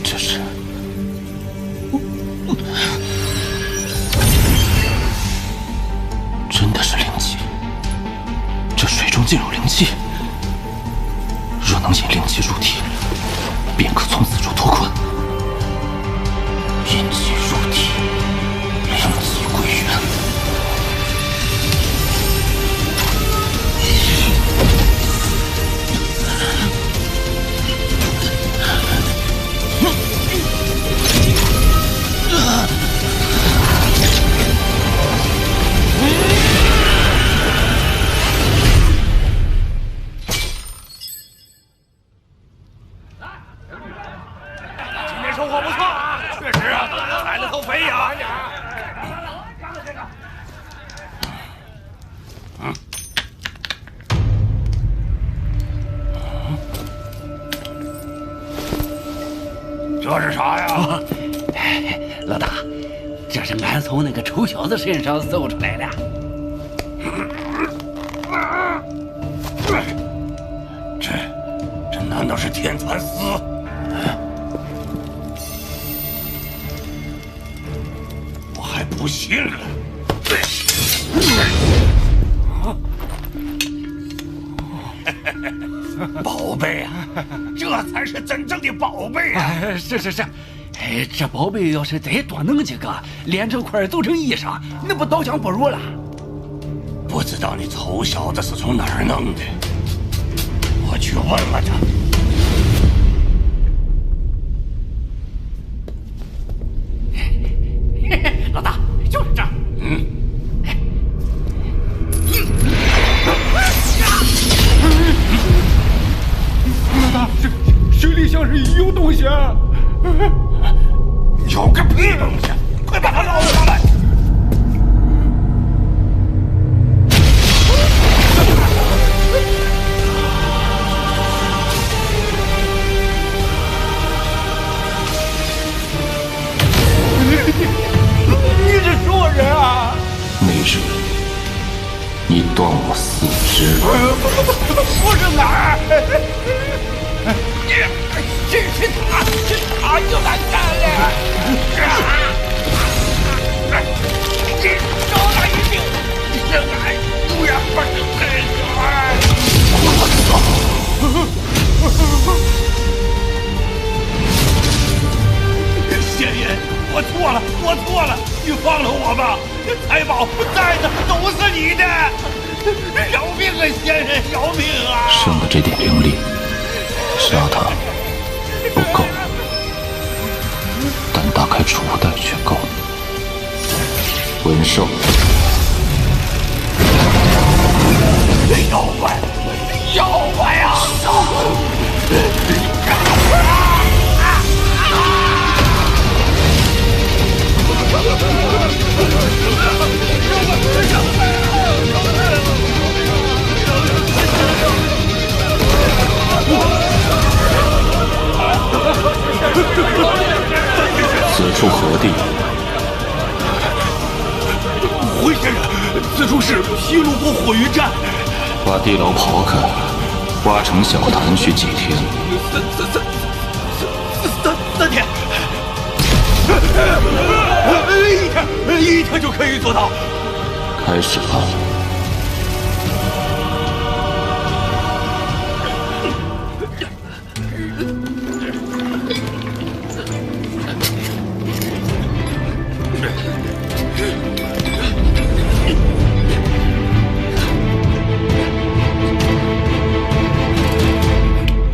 [SPEAKER 3] 这是真的是灵气，这水中竟有灵气。若能引灵气入体，便可从此处脱困。引气入体，灵气归元。
[SPEAKER 6] 今天收获不错啊，确实啊，踩了头肥羊。这是啥呀？
[SPEAKER 12] 老大，这是俺从那个丑小子身上搜出来的。
[SPEAKER 6] 这难道是天蚕丝？我还不信了。宝贝啊，这才是真正的宝贝啊！
[SPEAKER 16] 是，哎，这宝贝要是再多弄几个，连成块做成衣裳，那不刀枪不入了？
[SPEAKER 6] 不知道你臭小子是从哪儿弄的，我去问问他。
[SPEAKER 16] 老大，就是这儿。老大，水里像是有东西啊！
[SPEAKER 6] 有个屁东西！快把他捞上来！
[SPEAKER 16] 你是什么人啊？
[SPEAKER 3] 那日你断我四肢。
[SPEAKER 16] 不是哪儿？是他就来干了！你找他一命，生来不然不是配
[SPEAKER 6] 我操！
[SPEAKER 16] 仙人，我错了，你放了我吧！财宝袋子都是你的，饶命啊，仙人，饶命啊！
[SPEAKER 3] 剩的这点灵力，杀他不够，但打开储物袋却够。魂兽，
[SPEAKER 6] 妖怪啊！
[SPEAKER 3] 此处何地？
[SPEAKER 16] 回仙人，此处是披露国火云寨。
[SPEAKER 3] 把地牢刨开，挖成小潭需几天
[SPEAKER 16] ？3天。一天就可以做到。
[SPEAKER 3] 开始吧。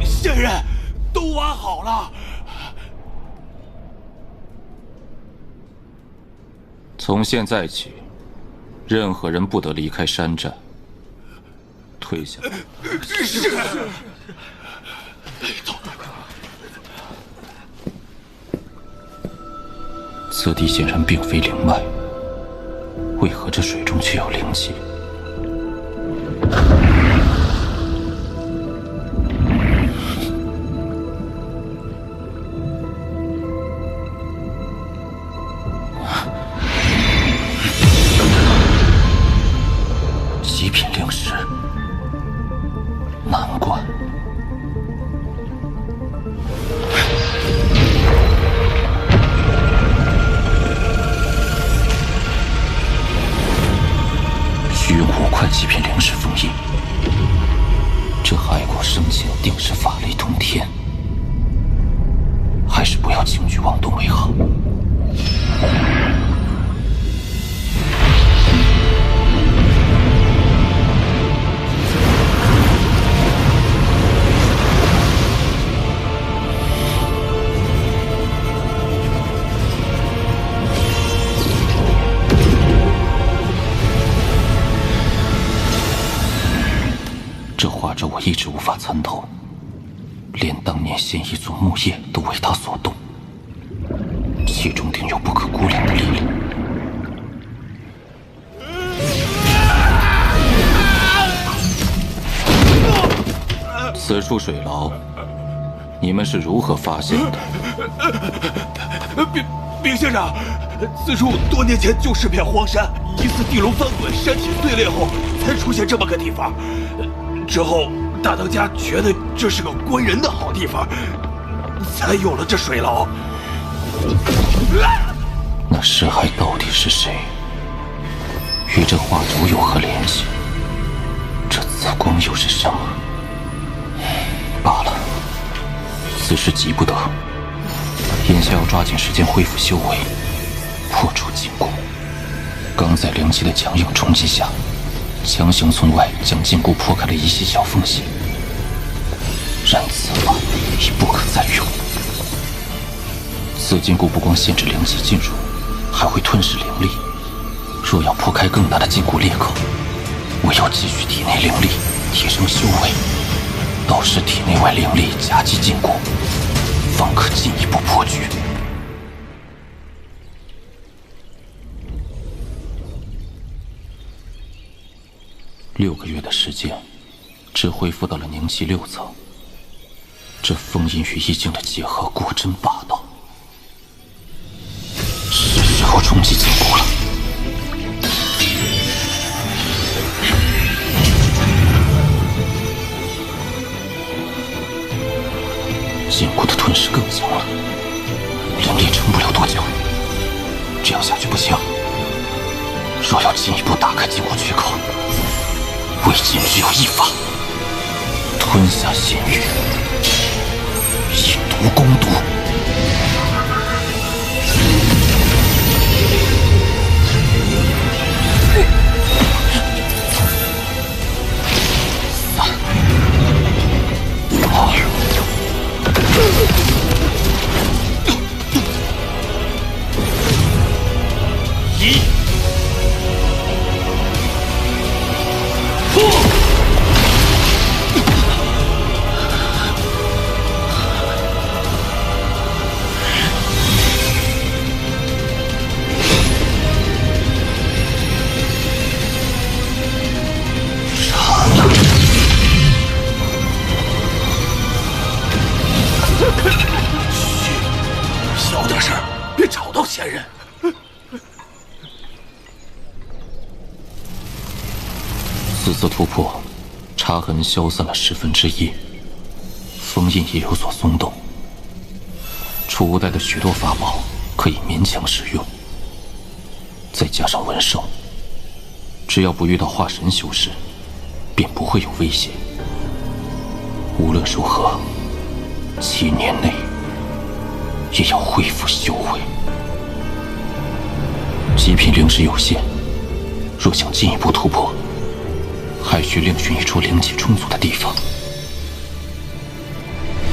[SPEAKER 16] 仙人，都挖好了。
[SPEAKER 3] 从现在起，任何人不得离开山寨。退下。
[SPEAKER 16] 是。走。
[SPEAKER 3] 此地显然并非灵脉，为何这水中却有灵气？极品灵石，难怪。需用5块极品灵石封印，这骸骨生前定是法力通天，还是不要轻举妄动为好。这画着我一直无法参透，连当年仙一族木叶都为他所动，其中定有不可估量的力量。此处水牢，你们是如何发现的？
[SPEAKER 16] 禀先生，此处多年前就是片荒山，疑似地龙翻滚，山体碎裂后才出现这么个地方。之后，大当家觉得这是个关人的好地方，才有了这水牢。
[SPEAKER 3] 那尸骸到底是谁？与这画轴有何联系？这紫光又是什么？此时急不得，眼下要抓紧时间恢复修为，破除禁锢。刚在灵气的强硬冲击下，强行从外将禁锢破开了一些小缝隙，然此法已不可再用。此禁锢不光限制灵气进入，还会吞噬灵力。若要破开更大的禁锢裂口，唯有继续体内灵力提升修为，到时体内外灵力夹击禁锢，方可进一步破局。6个月的时间，只恢复到了凝气6层。这封印与意境的结合果真霸道。是时候冲击禁锢了。禁锢的吞噬更强了，灵力撑不了多久。这样下去不行，若要进一步打开禁锢缺口，为今只有一法：吞下仙域，以毒攻毒。
[SPEAKER 16] 小点声，别吵到仙人。
[SPEAKER 3] 此次突破，插痕消散了1/10，封印也有所松动。储带的许多法宝可以勉强使用，再加上纹兽，只要不遇到化神修士，便不会有危险。无论如何，7年内也要恢复修为。极品灵石有限，若想进一步突破，还需另寻一处灵气充足的地方。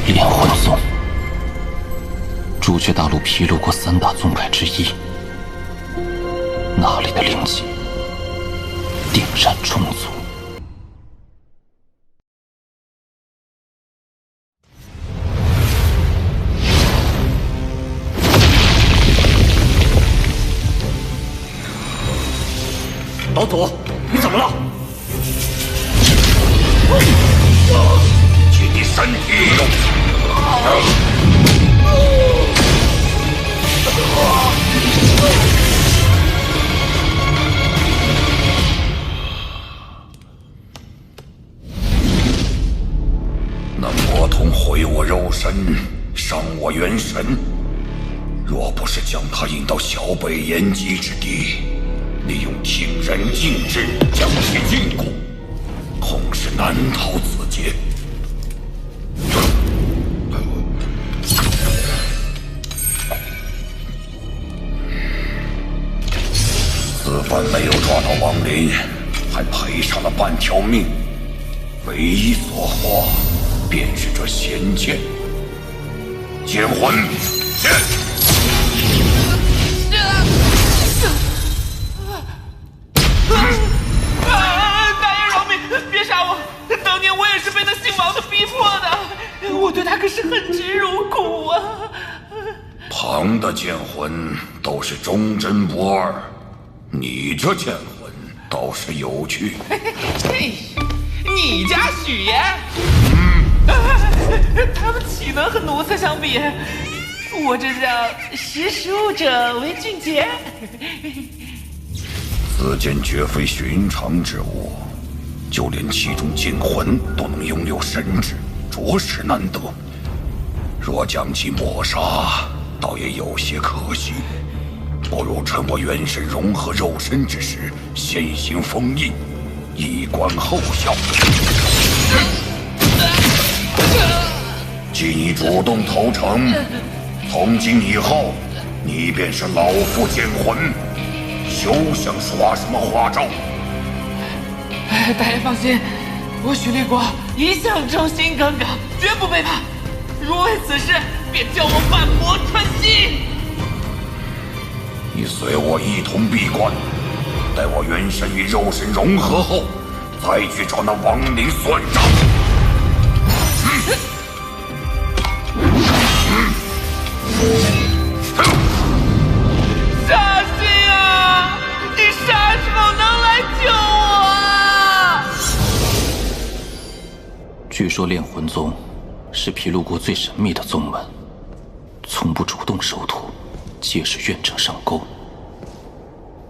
[SPEAKER 3] 炼魂宗，朱雀大陆披露过3大宗派之一，那里的灵气定然充足。
[SPEAKER 16] 老祖，你怎么了？
[SPEAKER 6] 取你身体！那魔童毁我肉身，伤我元神，若不是将他引到小北延吉之地，利用挺人禁制将其禁锢，恐是难逃此劫。此番没有抓到亡灵，还赔上了半条命，唯一所获便是这仙剑。剑魂，剑！
[SPEAKER 17] 大爷饶命！别杀我！当年我也是被那姓王的逼迫的，我对他可是恨之入骨啊！
[SPEAKER 6] 旁的剑魂都是忠贞不二，你这剑魂倒是有趣。
[SPEAKER 17] 你家许爷，他们岂能和奴才相比？我这叫识时务者为俊杰。
[SPEAKER 6] 此剑绝非寻常之物，就连其中剑魂都能拥有神智，着实难得。若将其抹杀，倒也有些可惜。不如趁我元神融合肉身之时，先行封印，以观后效。既你主动投诚，从今以后，你便是老夫剑魂，休想耍什么花招。
[SPEAKER 17] 大爷放心，我许立国一向忠心耿耿，绝不背叛。如为此事，便叫我万魔穿心。
[SPEAKER 6] 你随我一同闭关，待我元神与肉身融合后，再去找那亡灵算账。
[SPEAKER 17] 杀心啊！你啥时候能来救我啊？
[SPEAKER 3] 据说炼魂宗是毗卢国最神秘的宗门，从不主动收徒，皆是愿者上钩。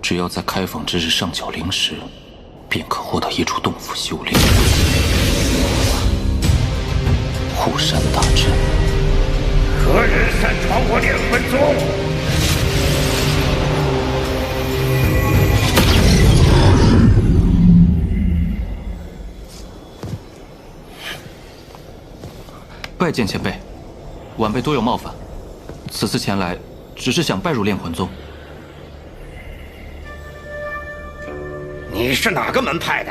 [SPEAKER 3] 只要在开放之日上缴灵石，便可获得一处洞府修炼。护山大阵。
[SPEAKER 12] 何人擅闯我炼魂宗？
[SPEAKER 1] 拜见前辈，晚辈多有冒犯，此次前来只是想拜入炼魂宗。
[SPEAKER 12] 你是哪个门派的？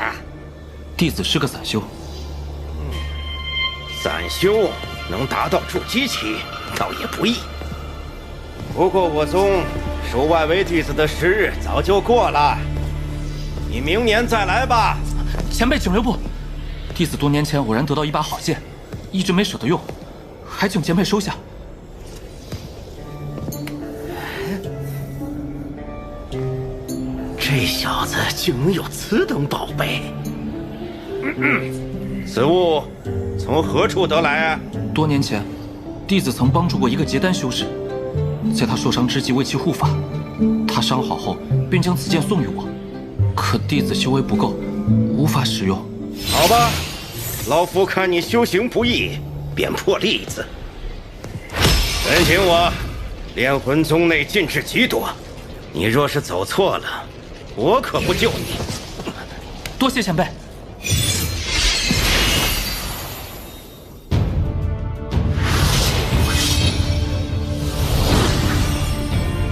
[SPEAKER 1] 弟子是个散修。
[SPEAKER 12] 散修能达到筑基期，倒也不易。不过我宗收外围弟子的时日早就过了，你明年再来吧。
[SPEAKER 1] 前辈请留步，弟子多年前偶然得到一把好剑，一直没舍得用，还请前辈收下。
[SPEAKER 12] 这小子竟能有此等宝贝！此物从何处得来啊？
[SPEAKER 1] 多年前，弟子曾帮助过一个结丹修士，在他受伤之际为其护法，他伤好后便将此剑送予我，可弟子修为不够，无法使用。
[SPEAKER 12] 好吧，老夫看你修行不易，便破例子。跟紧我，炼魂宗内禁制极多，你若是走错了，我可不救你。
[SPEAKER 1] 多谢前辈。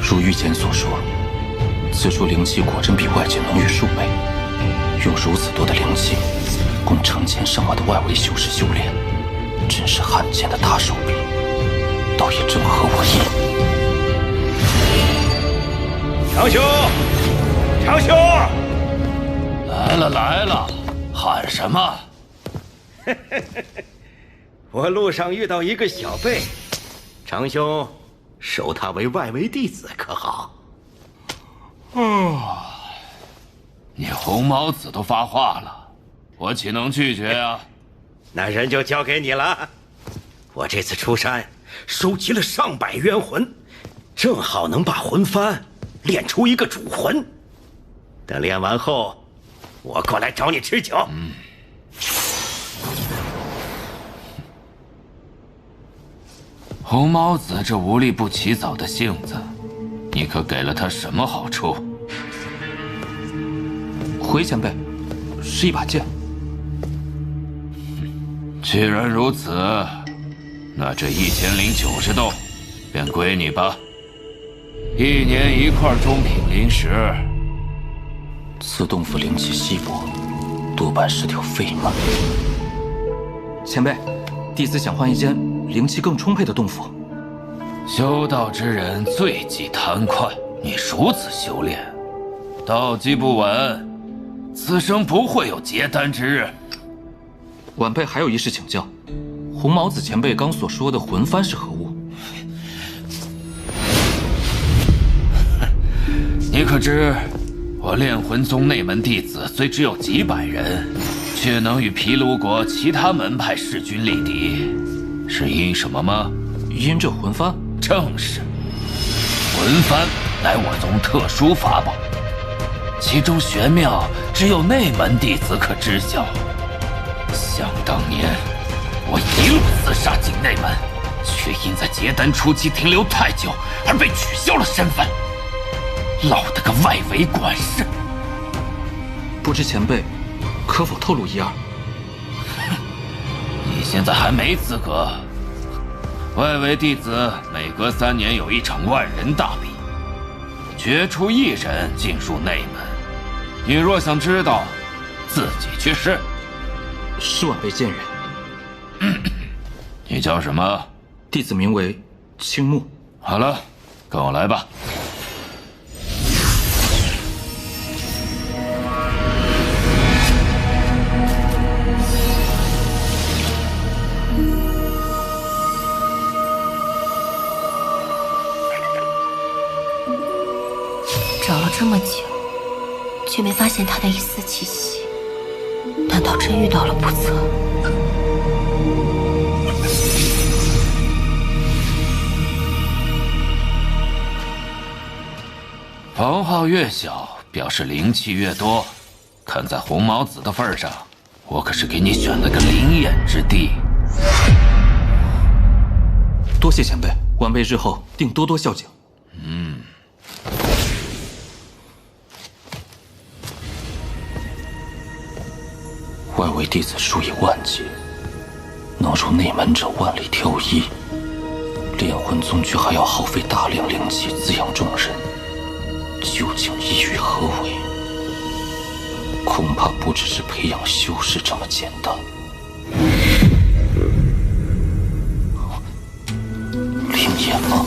[SPEAKER 1] 如御前所说，此处灵气果真比外界浓郁数倍。用如此多的灵气，供成千上万的外围修士修炼，真是罕见的大手笔，倒也正合我意。
[SPEAKER 12] 长兄，长兄，
[SPEAKER 13] 来了来了，喊什么？
[SPEAKER 12] 我路上遇到一个小辈，长兄收他为外围弟子可好？
[SPEAKER 13] 你红毛子都发话了，我岂能拒绝啊？
[SPEAKER 12] 那人就交给你了。我这次出山，收集了上百冤魂，正好能把魂幡练出一个主魂。等练完后，我过来找你吃酒。
[SPEAKER 13] 红毛子这无利不起早的性子，你可给了他什么好处？
[SPEAKER 1] 回前辈，是一把剑。
[SPEAKER 13] 既然如此，那这1090洞便归你吧。1年1块中品灵石。
[SPEAKER 3] 此洞府灵气稀薄，多半是条废门。
[SPEAKER 1] 前辈，弟子想换一间灵气更充沛的洞府。
[SPEAKER 13] 修道之人最忌贪快，你如此修炼，道基不稳，此生不会有结丹之日。
[SPEAKER 1] 晚辈还有一事请教，红毛子前辈刚所说的魂幡是何物？
[SPEAKER 13] 你可知，我炼魂宗内门弟子虽只有几百人，却能与毗卢国其他门派势均力敌，是因什么吗？
[SPEAKER 1] 因这魂幡。
[SPEAKER 13] 正是，魂幡乃我宗特殊法宝，其中玄妙只有内门弟子可知晓。想当年，我一路厮杀进内门，却因在结丹初期停留太久而被取消了身份，落得个外围管事。
[SPEAKER 1] 不知前辈可否透露一二？
[SPEAKER 13] 你现在还没资格外围弟子每隔3年有一场万人大比，决出1人进入内门。你若想知道，自己去试。
[SPEAKER 1] 是晚辈见人。
[SPEAKER 13] 你叫什么？
[SPEAKER 1] 弟子名为青木。
[SPEAKER 13] 好了，跟我来吧。
[SPEAKER 11] 找了这么久，却没发现他的一丝气息，难道真遇到了不测？
[SPEAKER 13] 房号越小，表示灵气越多。看在红毛子的份上，我可是给你选了个灵眼之地。
[SPEAKER 1] 多谢前辈，晚辈日后定多多孝敬。外围弟子数以万计，能入内门者万里挑一。炼魂宗居还要耗费大量灵气滋养众人，究竟意欲何为？恐怕不只是培养修士这么简单。灵眼吗？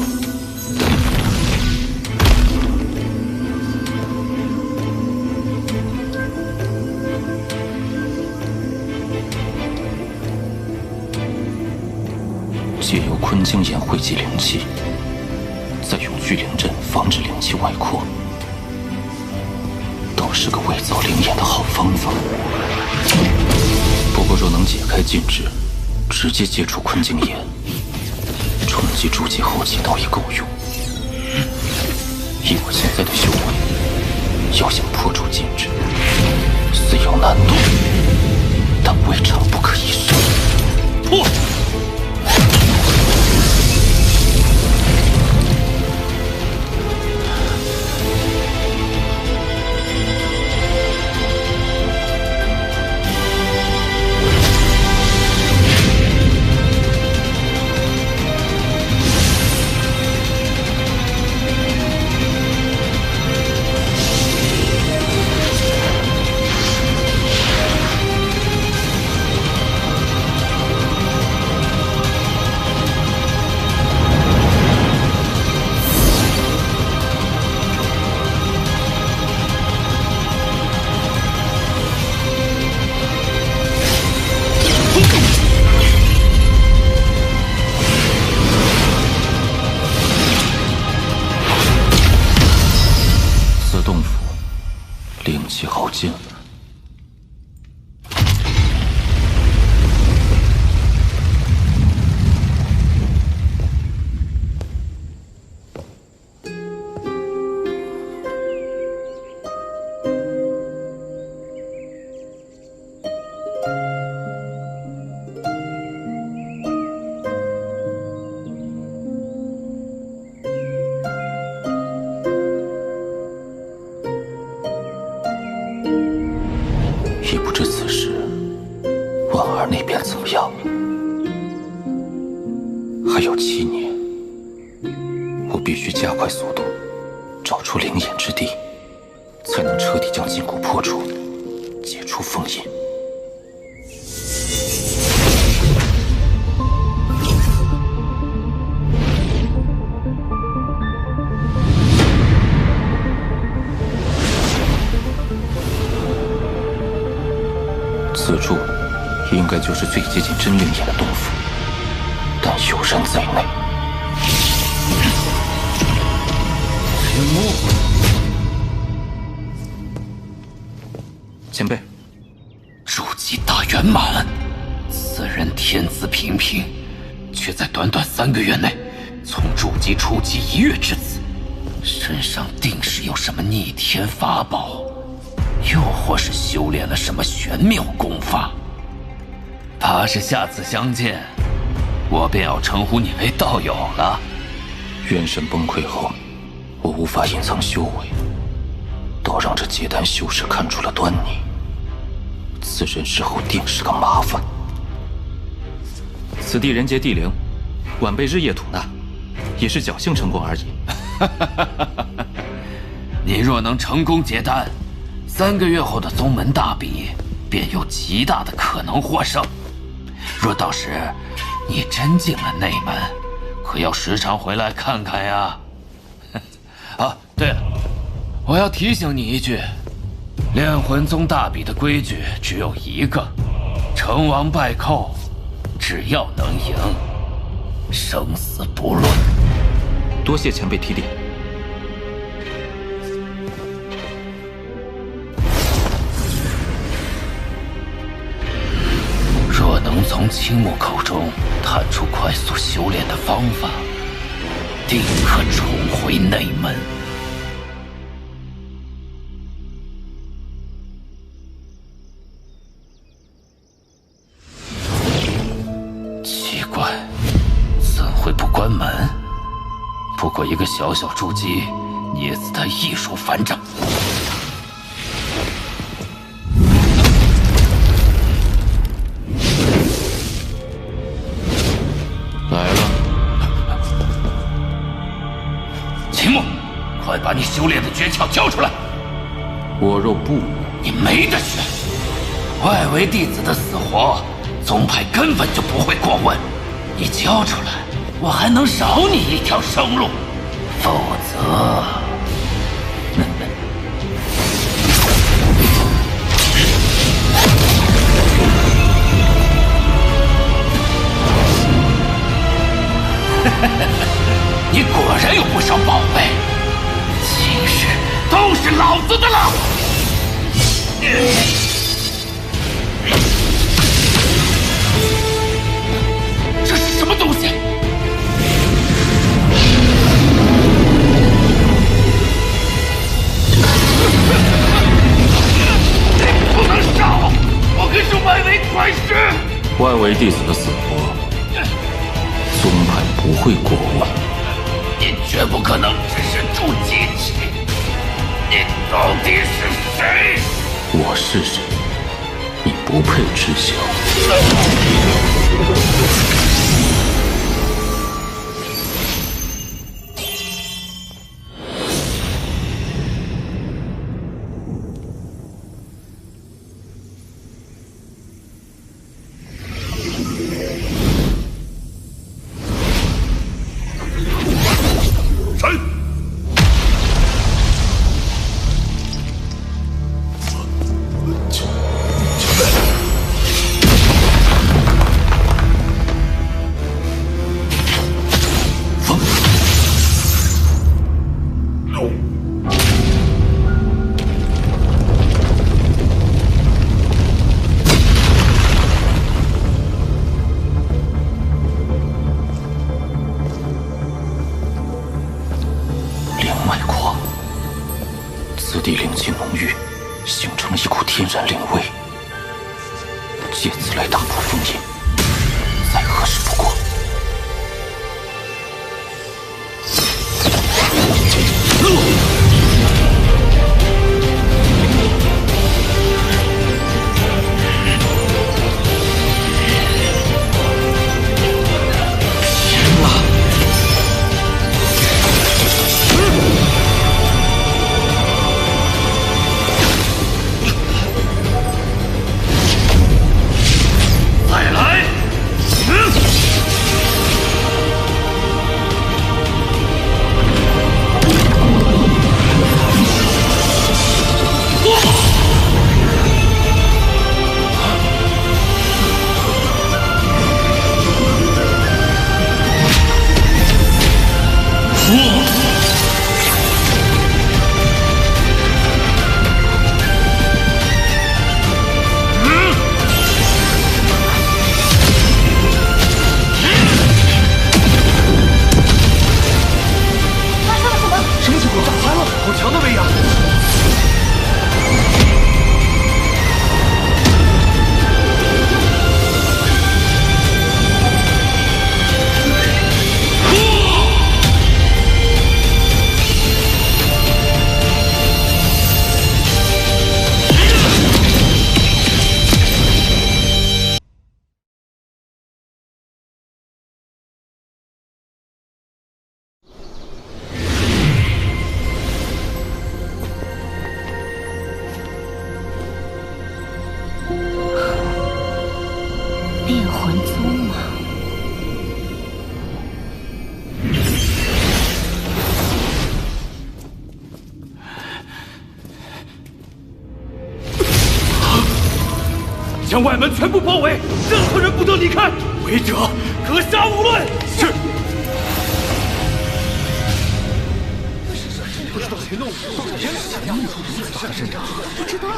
[SPEAKER 1] 借由坤晶眼汇集灵气，再用聚灵阵防止灵气外扩，倒是个伪造灵眼的好方法。不过若能解开禁制，直接接触坤晶眼，冲击筑基后期倒也够用。以我现在的修为，要想破除禁制，虽有难度，但未尝不可一试。破！也不知此时婉儿那边怎么样了。还有7年，我必须加快速度，找出灵眼之地，才能彻底将禁锢破除，解除封印。此处应该就是最接近真灵眼的洞府，但有人在内。
[SPEAKER 13] 青木，
[SPEAKER 1] 前辈，
[SPEAKER 13] 筑基大圆满，此人天资平平，却在短短3个月内从筑基初期一跃至此，身上定是有什么逆天法宝。又或是修炼了什么玄妙功法，怕是下次相见，我便要称呼你为道友了。
[SPEAKER 1] 元神崩溃后，我无法隐藏修为，倒让这结丹修士看出了端倪。此人日后定是个麻烦。此地人杰地灵，
[SPEAKER 3] 晚辈日夜吐纳，也是侥幸成功而已。
[SPEAKER 13] 你若能成功结丹，3个月后的宗门大比便有极大的可能获胜。若到时你真进了内门，可要时常回来看看呀。啊，对了，我要提醒你一句，炼魂宗大比的规矩只有一个：成王败寇，只要能赢，生死不论。
[SPEAKER 3] 多谢前辈提点。
[SPEAKER 13] 若能从青木口中探出快速修炼的方法，定可重回内门。奇怪，怎会不关门？不过一个小小筑基，捏死他易如反掌。
[SPEAKER 3] 来了，
[SPEAKER 13] 秦牧，快把你修炼的诀窍交出来！
[SPEAKER 3] 我若不，
[SPEAKER 13] 你没得选。外围弟子的死活，宗派根本就不会过问。你交出来，我还能少你一条生路。否则，你果然有不少宝贝，其实都是老子的了。这是什么东西？不能杀！我可是外围快师。
[SPEAKER 3] 外围弟子的死活，宗派不会过问。
[SPEAKER 13] 你绝不可能只是筑基期。你到底是谁？
[SPEAKER 3] 我是谁？你不配知晓。此地灵气浓郁，形成了一股天然灵威，借此来打破封印，再合适不过。
[SPEAKER 4] 将外门全部包围，任何人不得离开，违者格杀勿论。是。不知道谁弄大阵仗，不知道。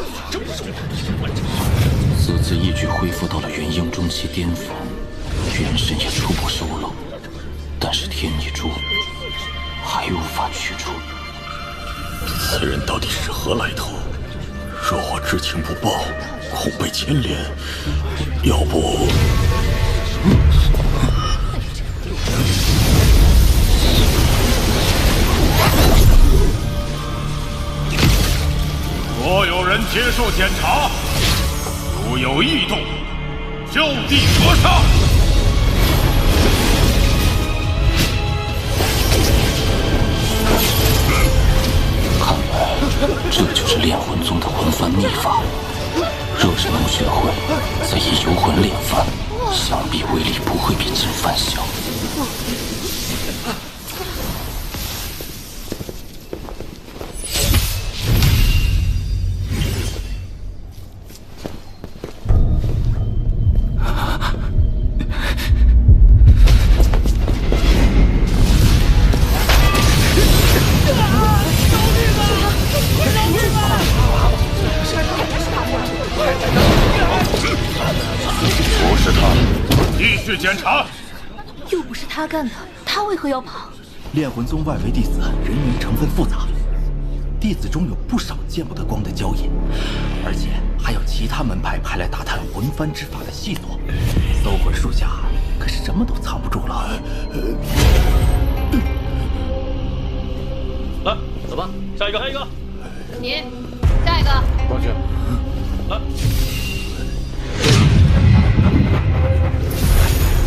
[SPEAKER 1] 此次一举恢复到了元婴中期巅峰，元神也初步收拢，但是天意珠还无法驱除。
[SPEAKER 15] 此人到底是何来头？若我知情不报，恐被牵连。要不……
[SPEAKER 6] 所有人接受检查，如有异动，就地格杀。
[SPEAKER 1] 看来这就是炼魂宗的魂幡秘法。若是能学会，再以游魂炼幡，想必威力不会比金幡小。
[SPEAKER 6] 检查，
[SPEAKER 5] 又不是他干的，他为何要跑？
[SPEAKER 4] 炼魂宗外围弟子人员成分复杂，弟子中有不少见不得光的交引，而且还有其他门派派来打探魂幡之法的细作。搜魂术下可是什么都藏不住了。
[SPEAKER 9] 来，走吧，下一个，下一个。
[SPEAKER 5] 你，下一个。
[SPEAKER 9] 过去。来。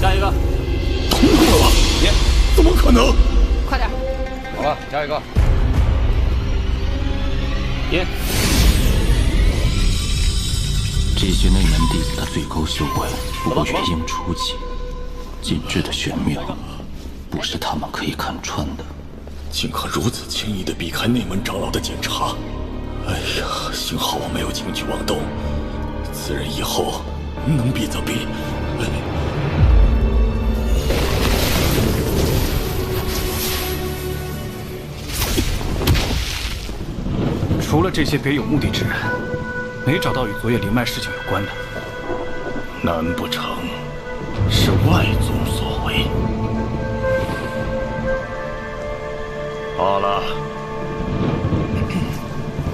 [SPEAKER 9] 下一个，
[SPEAKER 15] 通过了！
[SPEAKER 9] 别，
[SPEAKER 15] 怎么可能？
[SPEAKER 5] 快点！
[SPEAKER 9] 好了，下一个。别。
[SPEAKER 1] 这些内门弟子的最高修为不过元婴初期，禁制的玄妙，不是他们可以看穿的。
[SPEAKER 15] 竟可如此轻易地避开内门长老的检查！哎呀，幸好我没有轻举妄动，此人以后能避则避。
[SPEAKER 4] 除了这些别有目的之人，没找到与昨夜灵脉事情有关的。
[SPEAKER 15] 难不成是外宗所为？
[SPEAKER 6] 好了，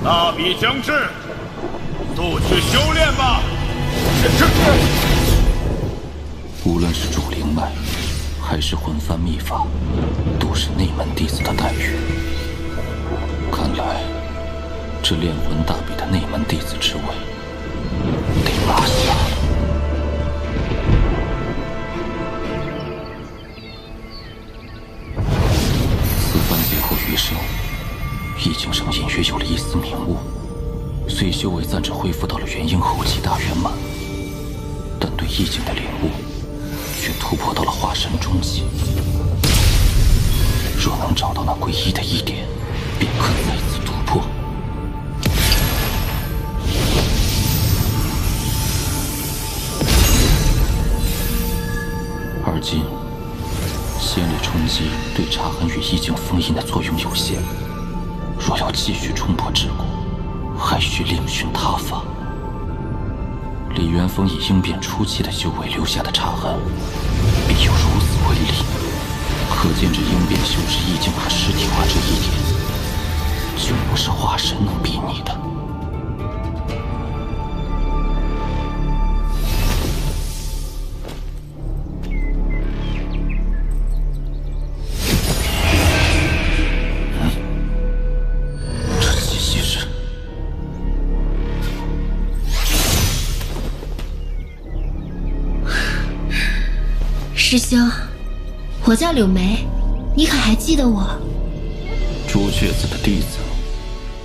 [SPEAKER 6] 大比将至，速去修炼吧。是。
[SPEAKER 1] 无论是主灵脉，还是魂幡秘法，都是内门弟子的待遇。看来，这炼魂大比的内门弟子之位得拿下。此番劫后余生，易景上隐约有了一丝明悟，虽修为暂时恢复到了元婴后期大圆满，但对易景的领悟却突破到了化神中期。若能找到那诡异的一点，便可再次突破。而今，仙力冲击对茶痕与意境封印的作用有限，若要继续冲破桎梏，还需另寻他法。李元峰以应变初期的修为留下的茶痕，必有如此威力，可见这应变修士意境和实体化这一点，就不是化神能比拟的。
[SPEAKER 11] 师兄，我叫柳梅，你可还记得我？
[SPEAKER 1] 朱雀子的弟子，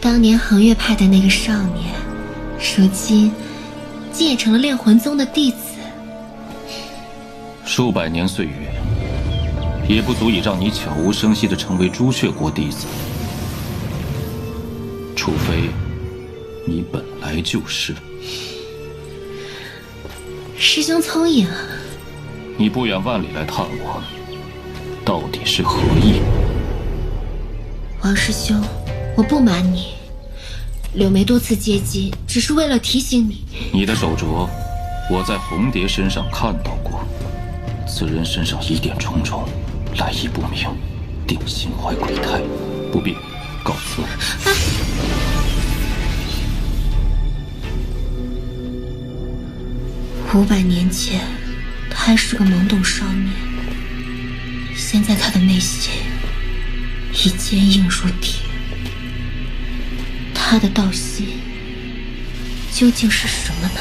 [SPEAKER 11] 当年恒月派的那个少年，如今竟也成了炼魂宗的弟子。
[SPEAKER 1] 数百年岁月，也不足以让你悄无声息地成为朱雀国弟子，除非你本来就是。
[SPEAKER 11] 师兄聪颖啊！
[SPEAKER 3] 你不远万里来探我，到底是何意？
[SPEAKER 11] 王师兄，我不瞒你，柳眉多次接机，只是为了提醒你。
[SPEAKER 3] 你的手镯，我在红蝶身上看到过。此人身上疑点重重，来意不明，定心怀鬼胎。不必，告辞。
[SPEAKER 11] 500年前，他还是个懵懂少年，现在他的内心已坚硬如铁。他的道心究竟是什么呢？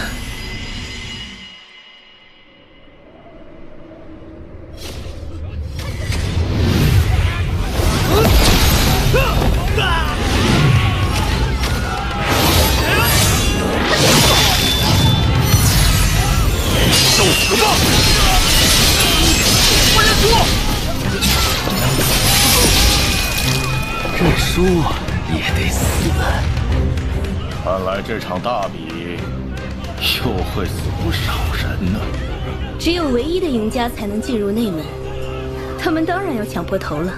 [SPEAKER 6] 受死吧！我认
[SPEAKER 16] 输！认输也得死。
[SPEAKER 15] 看来这场大比又会死不少人呢。
[SPEAKER 2] 只有唯一的赢家才能进入内门，他们当然要抢破头了。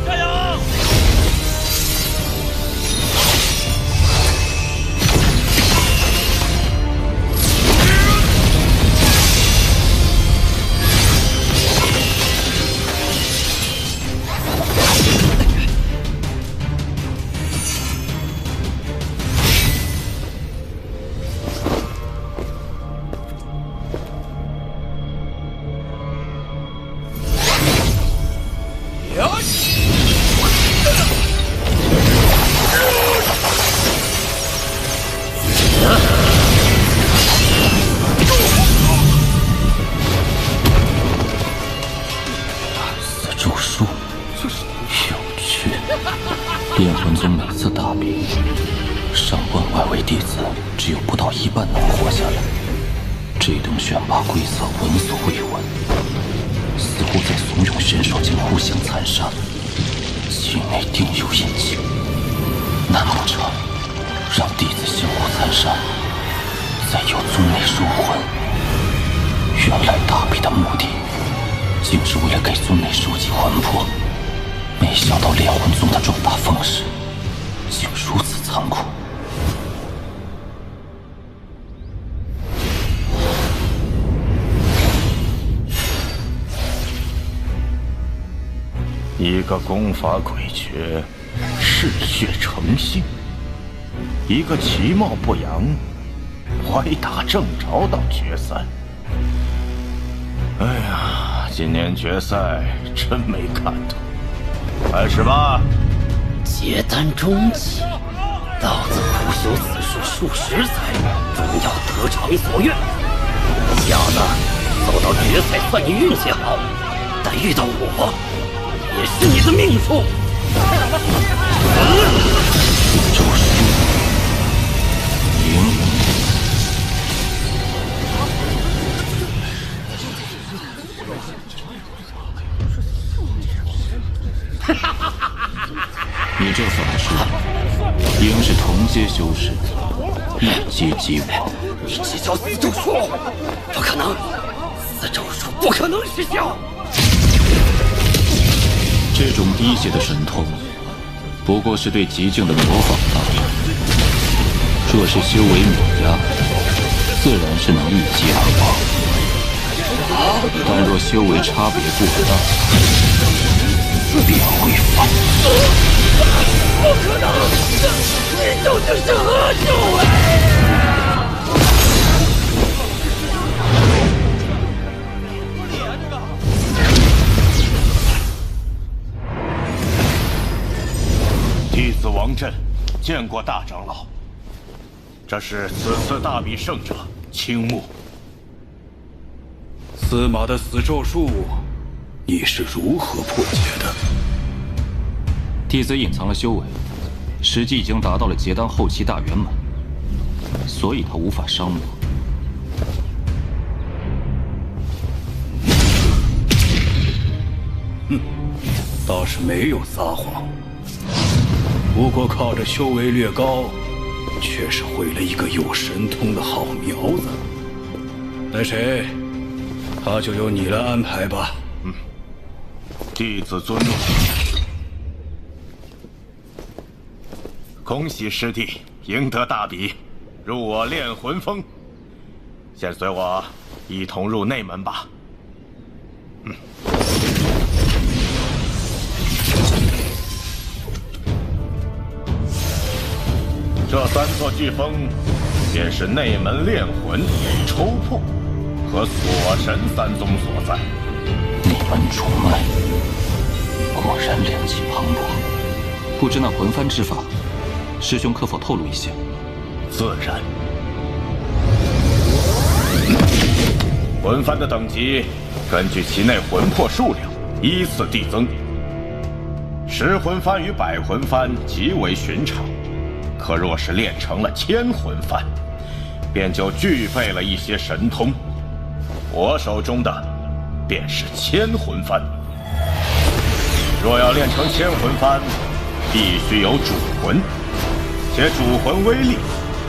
[SPEAKER 6] 加油！
[SPEAKER 3] 炼魂宗每次大比，上万外围弟子只有不到1半能活下来。这等选拔规则闻所未闻，似乎在怂恿选手间互相残杀。其内定有隐情，难不成让弟子相互残杀，再由宗内收魂？原来大比的目的，竟是为了给宗内收集魂魄。没想到炼魂宗的壮大方式竟如此残酷。
[SPEAKER 15] 一个功法诡谲，嗜血成性；一个其貌不扬，歪打正着到决赛。哎呀，今年决赛真没看头。开始吧！
[SPEAKER 12] 结丹中期，老子苦修此术数十载，终要得偿所愿。小子，走到决赛算你运气好，但遇到我，也是你的命数。
[SPEAKER 3] 周叔，赢。你这法师，应是同阶修士，一击即亡。
[SPEAKER 12] 你这叫死咒术，不可能，死咒术不可能失效。
[SPEAKER 3] 这种低阶的神通，不过是对极境的模仿罢了。若是修为碾压，自然是能一击而亡。但若修为差别过大，便会放肆。
[SPEAKER 12] 不可能！你究竟是何种啊？
[SPEAKER 15] 弟子王震见过大长老。这是此次大比胜者青木。
[SPEAKER 6] 司马的死咒术，你是如何破解的？
[SPEAKER 3] 弟子隐藏了修为，实际已经达到了结丹后期大圆满，所以他无法伤我。
[SPEAKER 6] 哼，倒是没有撒谎。不过靠着修为略高，确是毁了一个有神通的好苗子。那谁，他就由你来安排吧。
[SPEAKER 15] 弟子遵命。恭喜师弟赢得大比，入我炼魂峰。先随我一同入内门吧。这3座巨峰，便是内门炼魂、抽魄和锁神3宗所在。
[SPEAKER 1] 内门主脉，果然炼气磅礴。不知那魂幡之法，师兄可否透露一些？
[SPEAKER 15] 自然。魂幡的等级，根据其内魂魄数量依次递增。10魂幡与100魂幡极为寻常。可若是练成了1000魂幡，便就具备了一些神通。我手中的便是1000魂幡。若要练成1000魂幡，必须有主魂，且主魂威力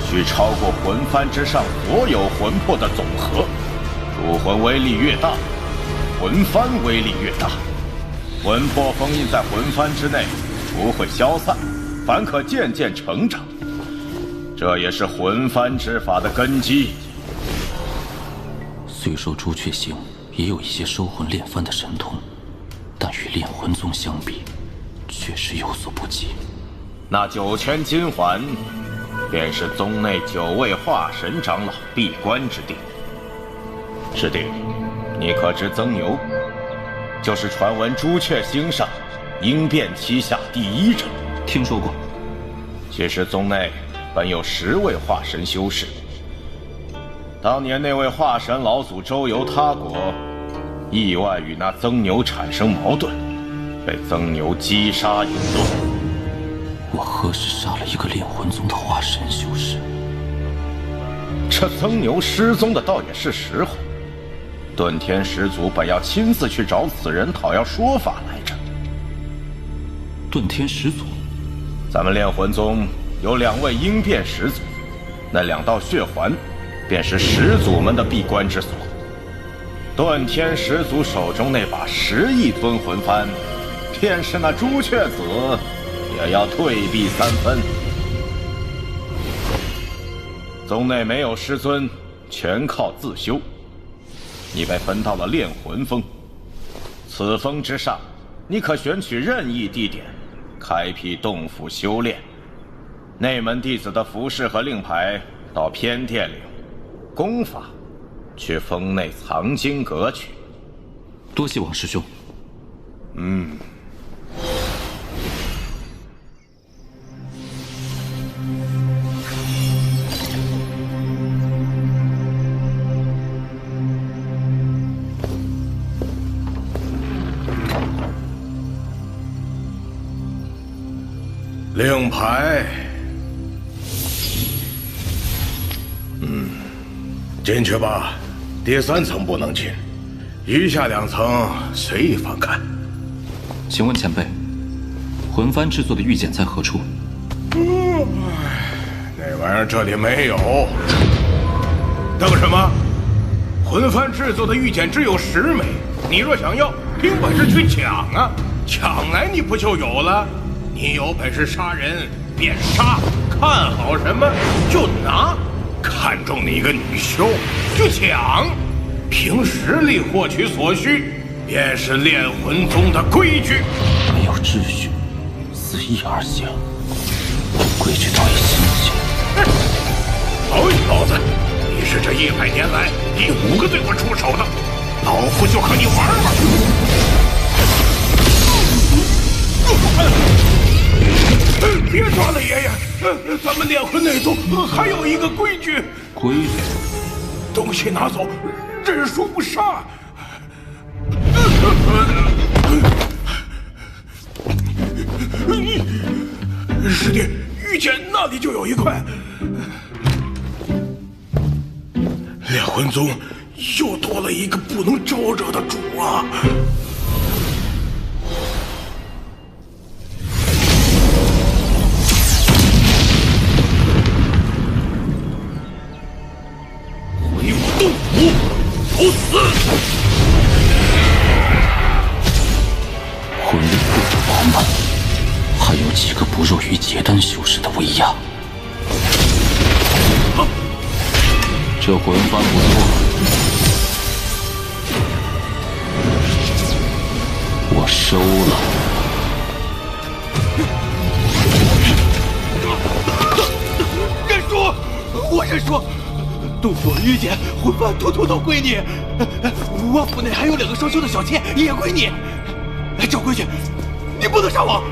[SPEAKER 15] 需超过魂幡之上所有魂魄的总和。主魂威力越大，魂幡威力越大。魂魄封印在魂幡之内，不会消散，反可渐渐成长，这也是魂幡之法的根基。
[SPEAKER 1] 虽说朱雀星也有一些收魂炼幡的神通，但与炼魂宗相比，确实有所不及。
[SPEAKER 15] 那9圈金环，便是宗内9位化神长老闭关之地。师弟，你可知曾牛就是传闻朱雀星上鹰变旗下第1人？
[SPEAKER 1] 听说过。
[SPEAKER 15] 其实宗内本有10位化神修士，当年那位化神老祖周游他国，意外与那曾牛产生矛盾，被曾牛击杀引落。
[SPEAKER 1] 我何时杀了一个炼魂宗的化神修士？
[SPEAKER 15] 这曾牛失踪的倒也是实话。遁天始祖本要亲自去找此人讨要说法来着。
[SPEAKER 1] 遁天始祖？
[SPEAKER 15] 咱们炼魂宗有2位鹰变始祖，那2道血环便是始祖们的闭关之所。遁天始祖手中那把10亿尊魂幡，便是那朱雀子也要退避3分。宗内没有师尊，全靠自修。你被分到了炼魂峰，此峰之上，你可选取任意地点，开辟洞府修炼。内门弟子的服饰和令牌到偏殿领，功法去峰内藏经阁去。
[SPEAKER 1] 多谢王师兄。
[SPEAKER 6] 令牌，进去吧。第3层不能进，余下2层随意翻看。
[SPEAKER 1] 请问前辈，魂幡制作的玉简在何处？
[SPEAKER 6] 那玩意儿这里没有。等什么？魂幡制作的玉简只有10枚，你若想要，凭本事去抢啊！抢来你不就有了？你有本事杀人便杀，看好什么就拿，看中你一个女修就抢，凭实力获取所需，便是炼魂宗的规矩。
[SPEAKER 1] 没有秩序，随意而行，规矩倒也新鲜。
[SPEAKER 6] 好小子，你是这100年来第5个对我出手的，老夫就和你玩玩。别抓了，爷爷！咱们炼魂内宗还有一个规矩。
[SPEAKER 1] 规矩？
[SPEAKER 6] 东西拿走，认输不杀。师弟，玉简那里就有一块。炼魂宗又多了一个不能招惹的主啊！
[SPEAKER 1] 一样。这魂幡不错，我收了。
[SPEAKER 16] 认输！我认输！杜甫、玉简、魂幡统统都归你。我府内还有2个双修的小妾，也归你。赵规矩，你不能杀我！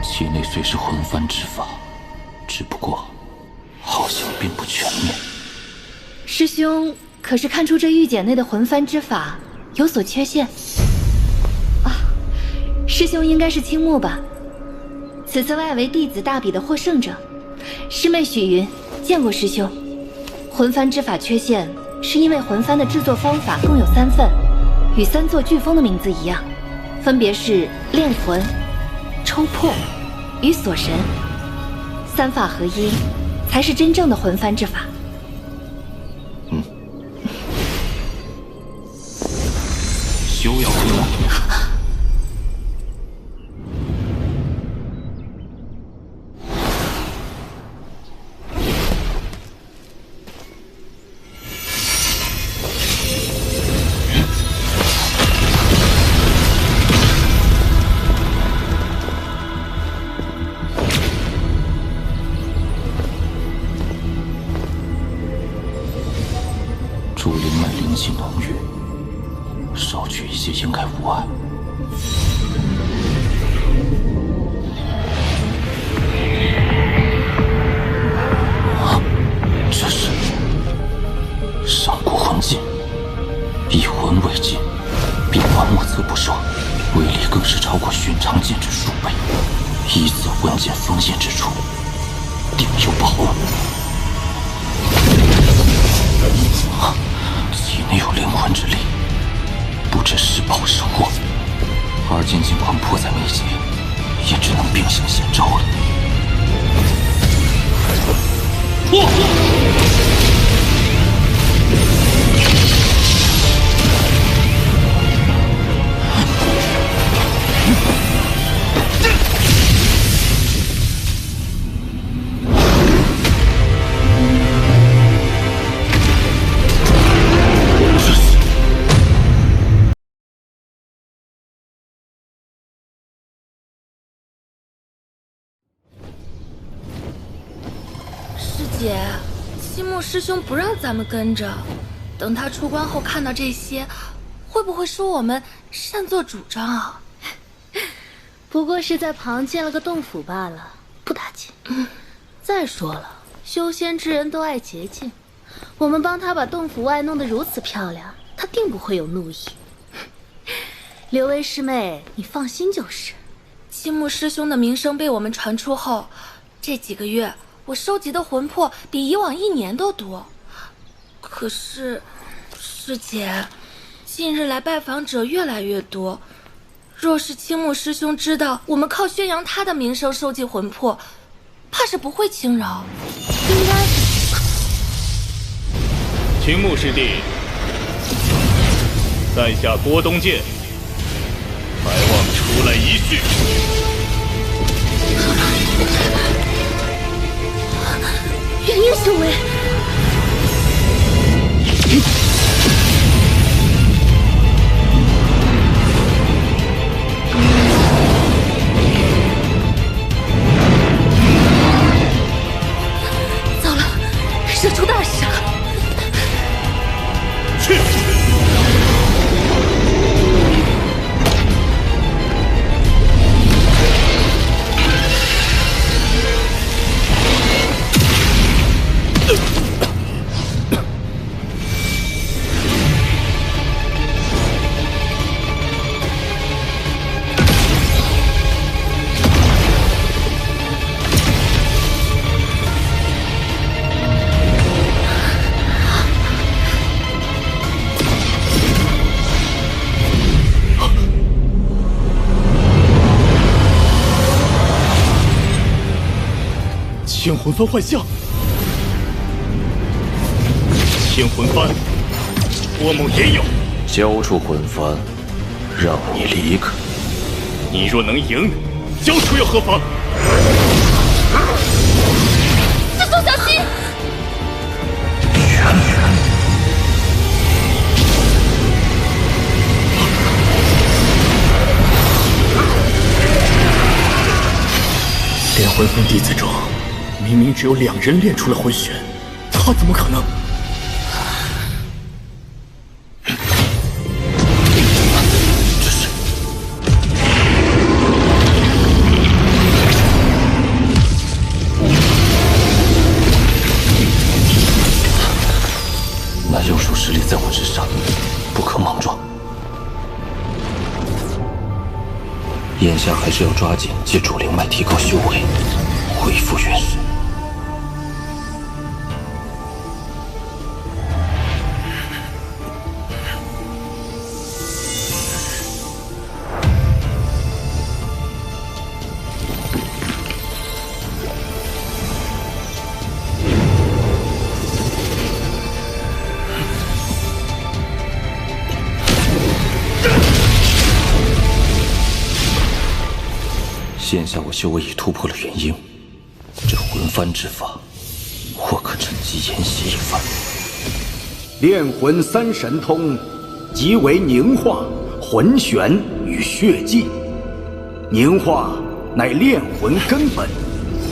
[SPEAKER 1] 其内虽是魂幡之法，只不过好像并不全面。
[SPEAKER 11] 师兄可是看出这玉简内的魂幡之法有所缺陷啊？师兄应该是青木吧？此次外围弟子大比的获胜者，师妹许云见过师兄。魂幡之法缺陷，是因为魂幡的制作方法共有3份，与3座飓风的名字一样，分别是炼魂、抽魄与锁神，3法合一，才是真正的魂幡之法。
[SPEAKER 1] 休要回来！竹灵脉灵气浓郁，少取一些应该无碍。这是上古魂剑，以魂为剑，变幻莫测不说，威力更是超过寻常剑之数倍。一此魂剑锋线之处，定有宝物。其内有灵魂之力，不知是宝是祸。而今境况迫在眉睫，也只能并行险招了。
[SPEAKER 5] 姐，西木师兄不让咱们跟着，等他出关后看到这些，会不会说我们擅作主张啊？
[SPEAKER 2] 不过是在旁建了个洞府罢了，不打紧。再说了，修仙之人都爱洁净，我们帮他把洞府外弄得如此漂亮，他定不会有怒意。刘薇师妹，你放心就是。
[SPEAKER 5] 西木师兄的名声被我们传出后，这几个月我收集的魂魄比以往1年都多。可是，师姐，近日来拜访者越来越多。若是青木师兄知道我们靠宣扬他的名声收集魂魄，怕是不会轻饶。应该……
[SPEAKER 9] 青木师弟，在下郭东剑，还望出来一叙。
[SPEAKER 2] 元婴修为，糟了，惹出大事了！
[SPEAKER 9] 去！
[SPEAKER 4] 千魂幡幻象，千魂幡，托梦也有。
[SPEAKER 8] 交出魂幡，
[SPEAKER 3] 让你离开。
[SPEAKER 4] 你若能赢，交出又何妨？
[SPEAKER 5] 师兄小心！
[SPEAKER 4] 炼魂宗弟子中，明明只有2人练出了魂玄，他怎么可能？
[SPEAKER 3] 那幼术实力在我之上，不可莽撞。眼下还是要抓紧借主灵脉提高修为，恢复元神。现下我修为已突破了元婴，这魂幡之法，或可趁机研习一番。
[SPEAKER 18] 炼魂3神通，即为凝化、魂玄与血寂。凝化乃炼魂根本，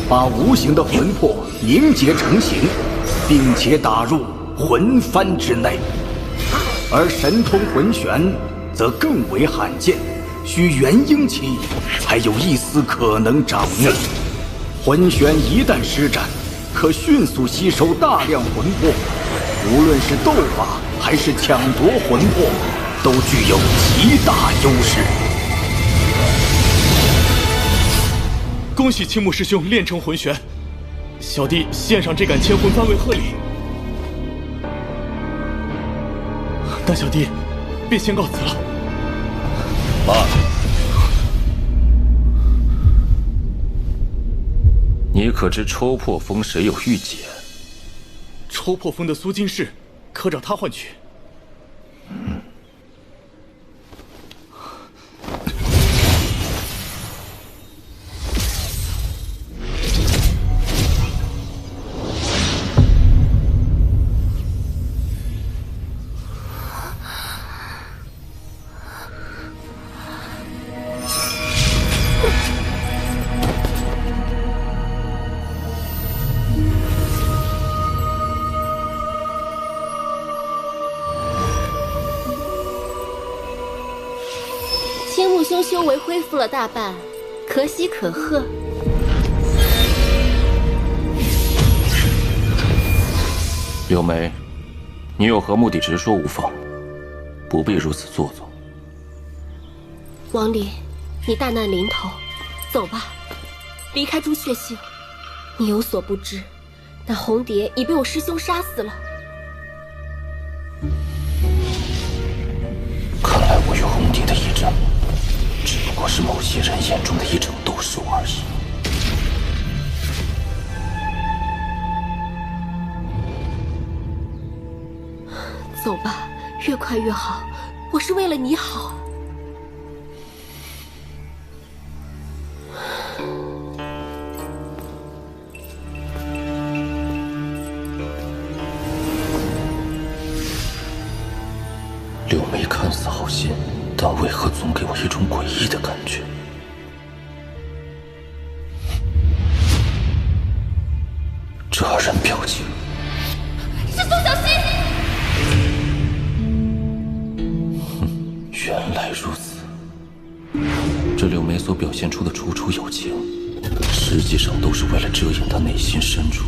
[SPEAKER 18] 把无形的魂魄凝结成形，并且打入魂幡之内。而神通魂玄则更为罕见。需元婴期才有一丝可能掌握。魂玄一旦施展，可迅速吸收大量魂魄，无论是斗法还是抢夺魂魄，都具有极大优势。
[SPEAKER 4] 恭喜青木师兄练成魂玄，小弟献上这杆千魂幡为贺礼。那小弟便先告辞了。
[SPEAKER 3] 慢！你可知抽破风谁有玉简？
[SPEAKER 4] 抽破风的苏金氏，可找他换取。
[SPEAKER 11] 兄修为恢复了大半，可喜可贺。
[SPEAKER 3] 柳眉，你有何目的直说无妨，不必如此做作。
[SPEAKER 11] 王离，你大难临头，走吧，离开朱雀姓。你有所不知，那红蝶已被我师兄杀死了。
[SPEAKER 3] 看来我与红蝶的一战，只不过是某些人眼中的一场斗术而已。
[SPEAKER 11] 走吧，越快越好，我是为了你好。
[SPEAKER 3] 柳眉看似好心，但为何总给我一种诡异的感觉？这人表情，
[SPEAKER 5] 师兄小心！
[SPEAKER 3] 原来如此，这柳眉所表现出的楚楚友情，实际上都是为了遮掩她内心深处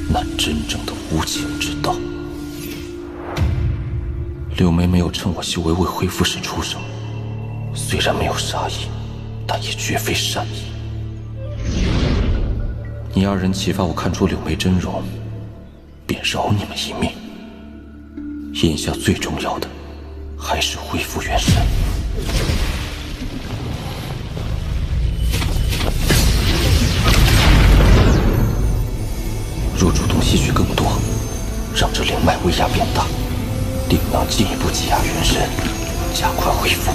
[SPEAKER 3] 那真正的无情之道。柳眉没有趁我修为未恢复时出手，虽然没有杀意，但也绝非善意。你二人启发我看出柳眉真容，便饶你们一命。眼下最重要的还是恢复元神。若主动吸取更多，让这灵脉威压变大，定能进一步挤压元神，加快恢复。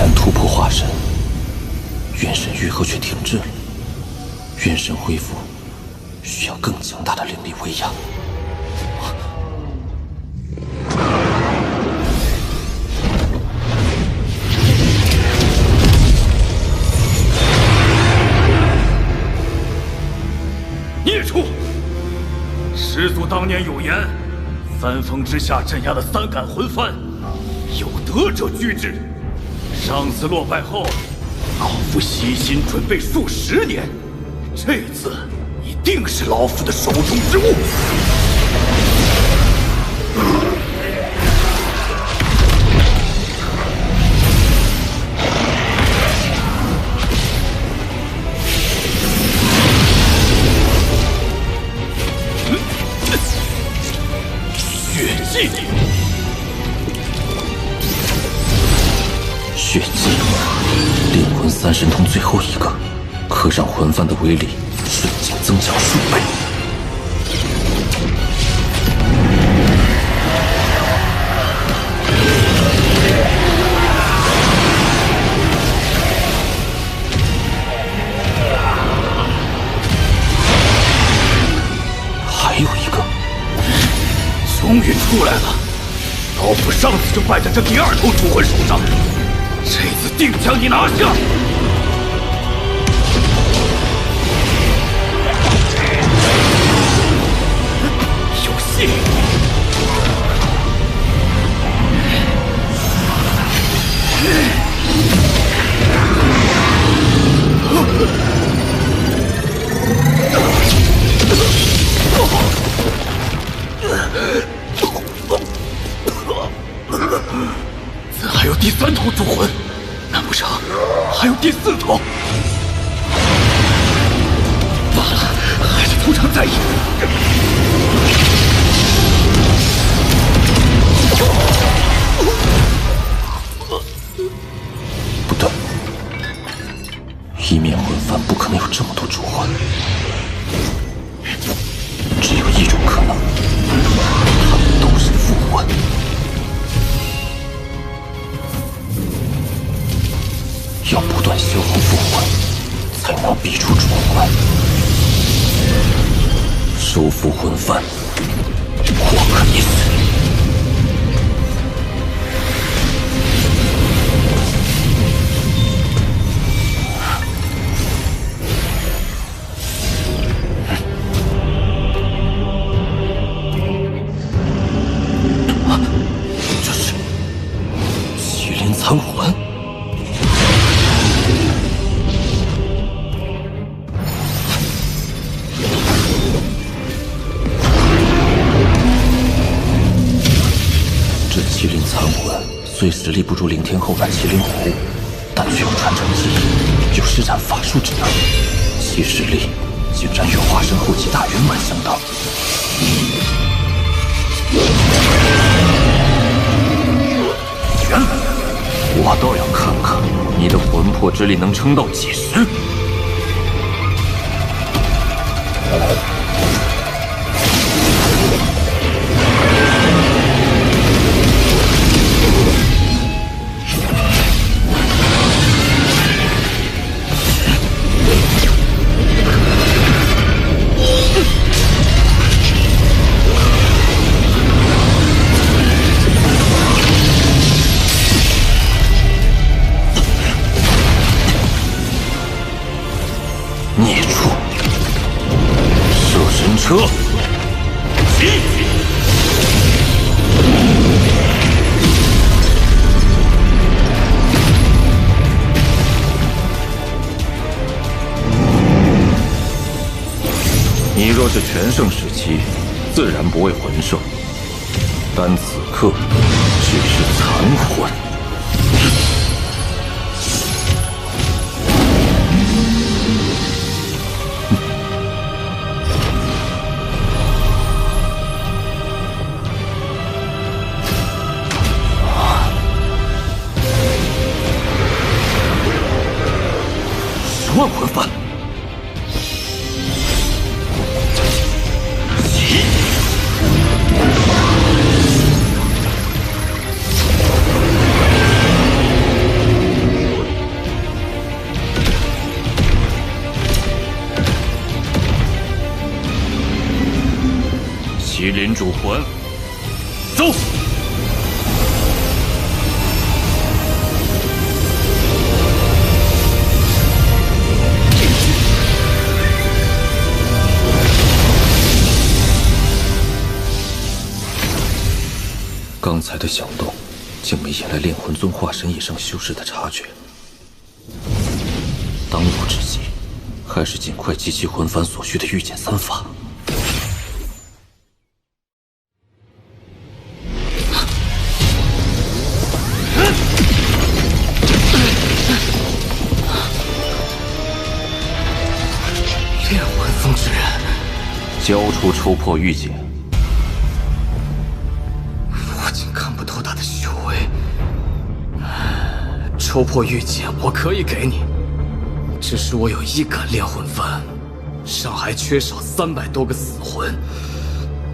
[SPEAKER 3] 然突破化神，元神愈合却停滞了。元神恢复需要更强大的灵力喂养。
[SPEAKER 4] 孽畜！师祖当年有言，三峰之下镇压的三杆魂幡，有德者居之。上次落败后，老夫悉心准备数10年，这次一定是老夫的手中之物。
[SPEAKER 3] 血祭，灵魂三神通最后一个，可让魂幡的威力瞬间增强数倍。还有一个，
[SPEAKER 4] 终于出来了！老夫上次就败在这第2头主魂手上，这次定将你拿下！有戏！怎还有第3头主魂？难不成还有第4头？罢了，还是从长再议。
[SPEAKER 3] 不对，一面魂幡不可能有这么多主魂，只有一种可能，他们都是副魂。要不断消耗副魂，才能逼出主魂。收服魂幡，或可一死。这是麒麟残魂。麒麟残魂虽实力不如凌天后的麒麟虎，但具有传承技艺，有施展法术之能，其实力竟然与化神后期大圆满相当。圆满，我倒要看看你的魂魄之力能撑到几时。孽畜！摄神车，起！你若是全盛时期，自然不为魂兽，但此刻只是残魂。10万魂幡，起！
[SPEAKER 9] 麟主魂，走！
[SPEAKER 3] 刚才的响动，竟没引来炼魂宗化神以上修士的察觉。当务之急，还是尽快集齐魂幡所需的御剑3法。
[SPEAKER 16] 炼魂宗之人，
[SPEAKER 3] 交出抽破御剑。
[SPEAKER 16] 我竟看不透他的修为。抽破御剑我可以给你，只是我有1杆炼魂幡，上还缺少300多个死魂，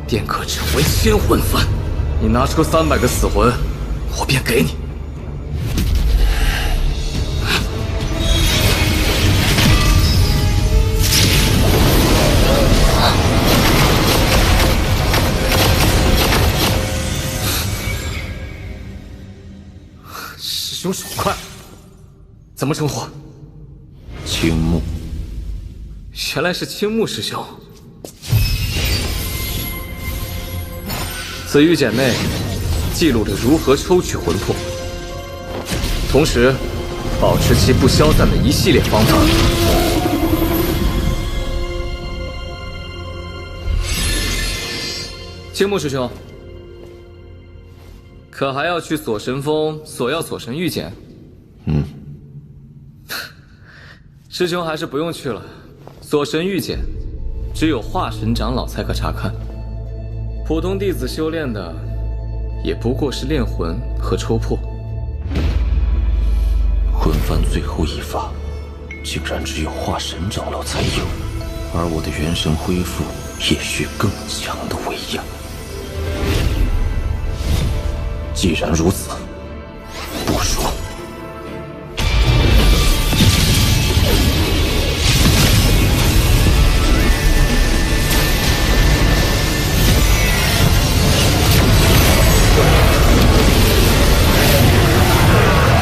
[SPEAKER 16] 便可成为1000魂幡。你拿出300个死魂，我便给你。师兄手快，怎么称呼？
[SPEAKER 3] 青木。
[SPEAKER 16] 原来是青木师兄。此玉简内记录着如何抽取魂魄，同时保持其不消散的一系列方法。青木师兄，可还要去锁神峰索要锁神玉简？师兄还是不用去了。锁神玉简，只有化神长老才可查看。普通弟子修炼的，也不过是炼魂和抽破。
[SPEAKER 3] 魂幡最后一法，竟然只有化神长老才有，而我的元神恢复也需更强的威压。既然如此，不如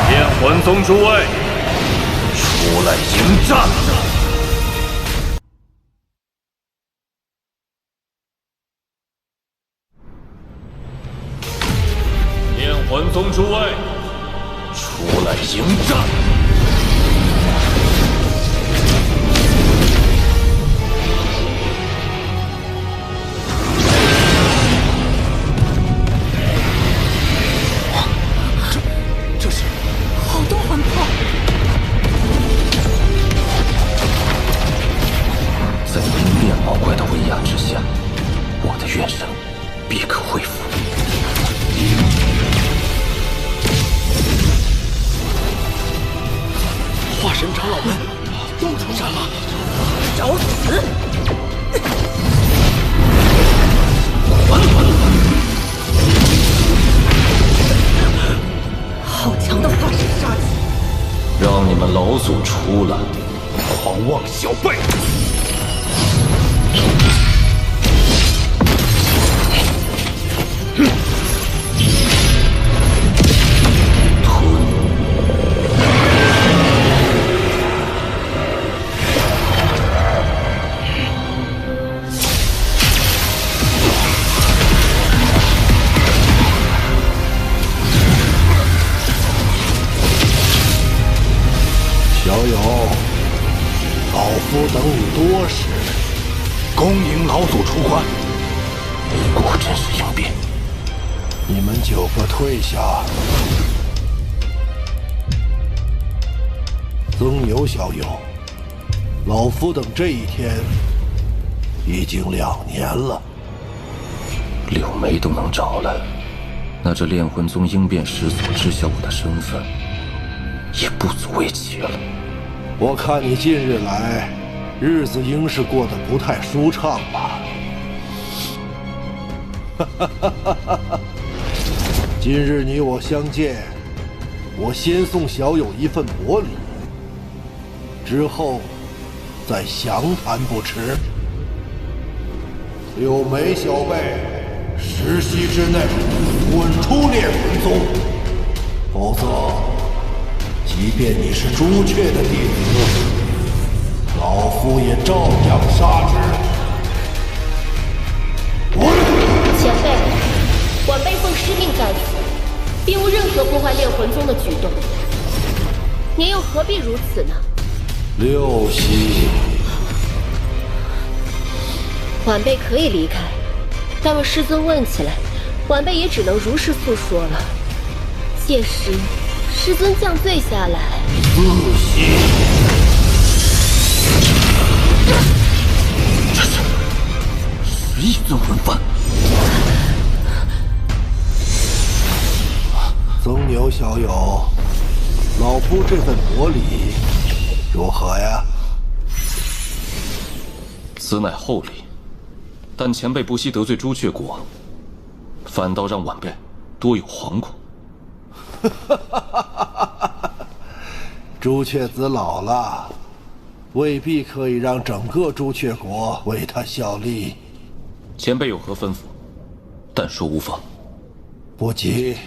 [SPEAKER 9] 炼魂宗诸位，出来迎战！炼魂宗诸位，出来迎战！
[SPEAKER 16] 这是
[SPEAKER 5] 好多魂魄！
[SPEAKER 3] 在阴变毛怪的威压之下，我的元神必可恢复。
[SPEAKER 16] 化神长老们又出战了，
[SPEAKER 5] 找死！好强的化神杀气！
[SPEAKER 3] 让你们老祖出来！
[SPEAKER 6] 狂妄小辈！
[SPEAKER 18] 小友，老夫等你多时，恭迎老祖出关。
[SPEAKER 3] 果真是应变。
[SPEAKER 18] 你们9个退下。曾牛小友，老夫等这一天已经2年了。
[SPEAKER 3] 柳梅都能找来，那这炼魂宗应变师所知晓我的身份，也不足为奇了。
[SPEAKER 18] 我看你近日来，日子应是过得不太舒畅吧？今日你我相见，我先送小友一份薄礼，之后再详谈不迟。柳梅小辈，
[SPEAKER 19] 10息之内滚出炼魂宗，否则，即便你是朱雀的弟子，老夫也照样杀之。
[SPEAKER 11] 前辈，晚辈奉师命在此，并无任何破坏炼魂宗的举动，您又何必如此呢
[SPEAKER 19] 6息，
[SPEAKER 11] 晚辈可以离开，但若师尊问起来，晚辈也只能如实诉说了。届时，师尊降罪下来
[SPEAKER 19] 4息，
[SPEAKER 1] 这是11尊魂幡。
[SPEAKER 19] 曾牛小友，老夫这份薄礼如何呀？
[SPEAKER 3] 此乃厚礼，但前辈不惜得罪朱雀国，反倒让晚辈多有惶恐。
[SPEAKER 19] 朱雀子老了，未必可以让整个朱雀国为他效力。
[SPEAKER 3] 前辈有何吩咐？但说无妨。
[SPEAKER 19] 不急，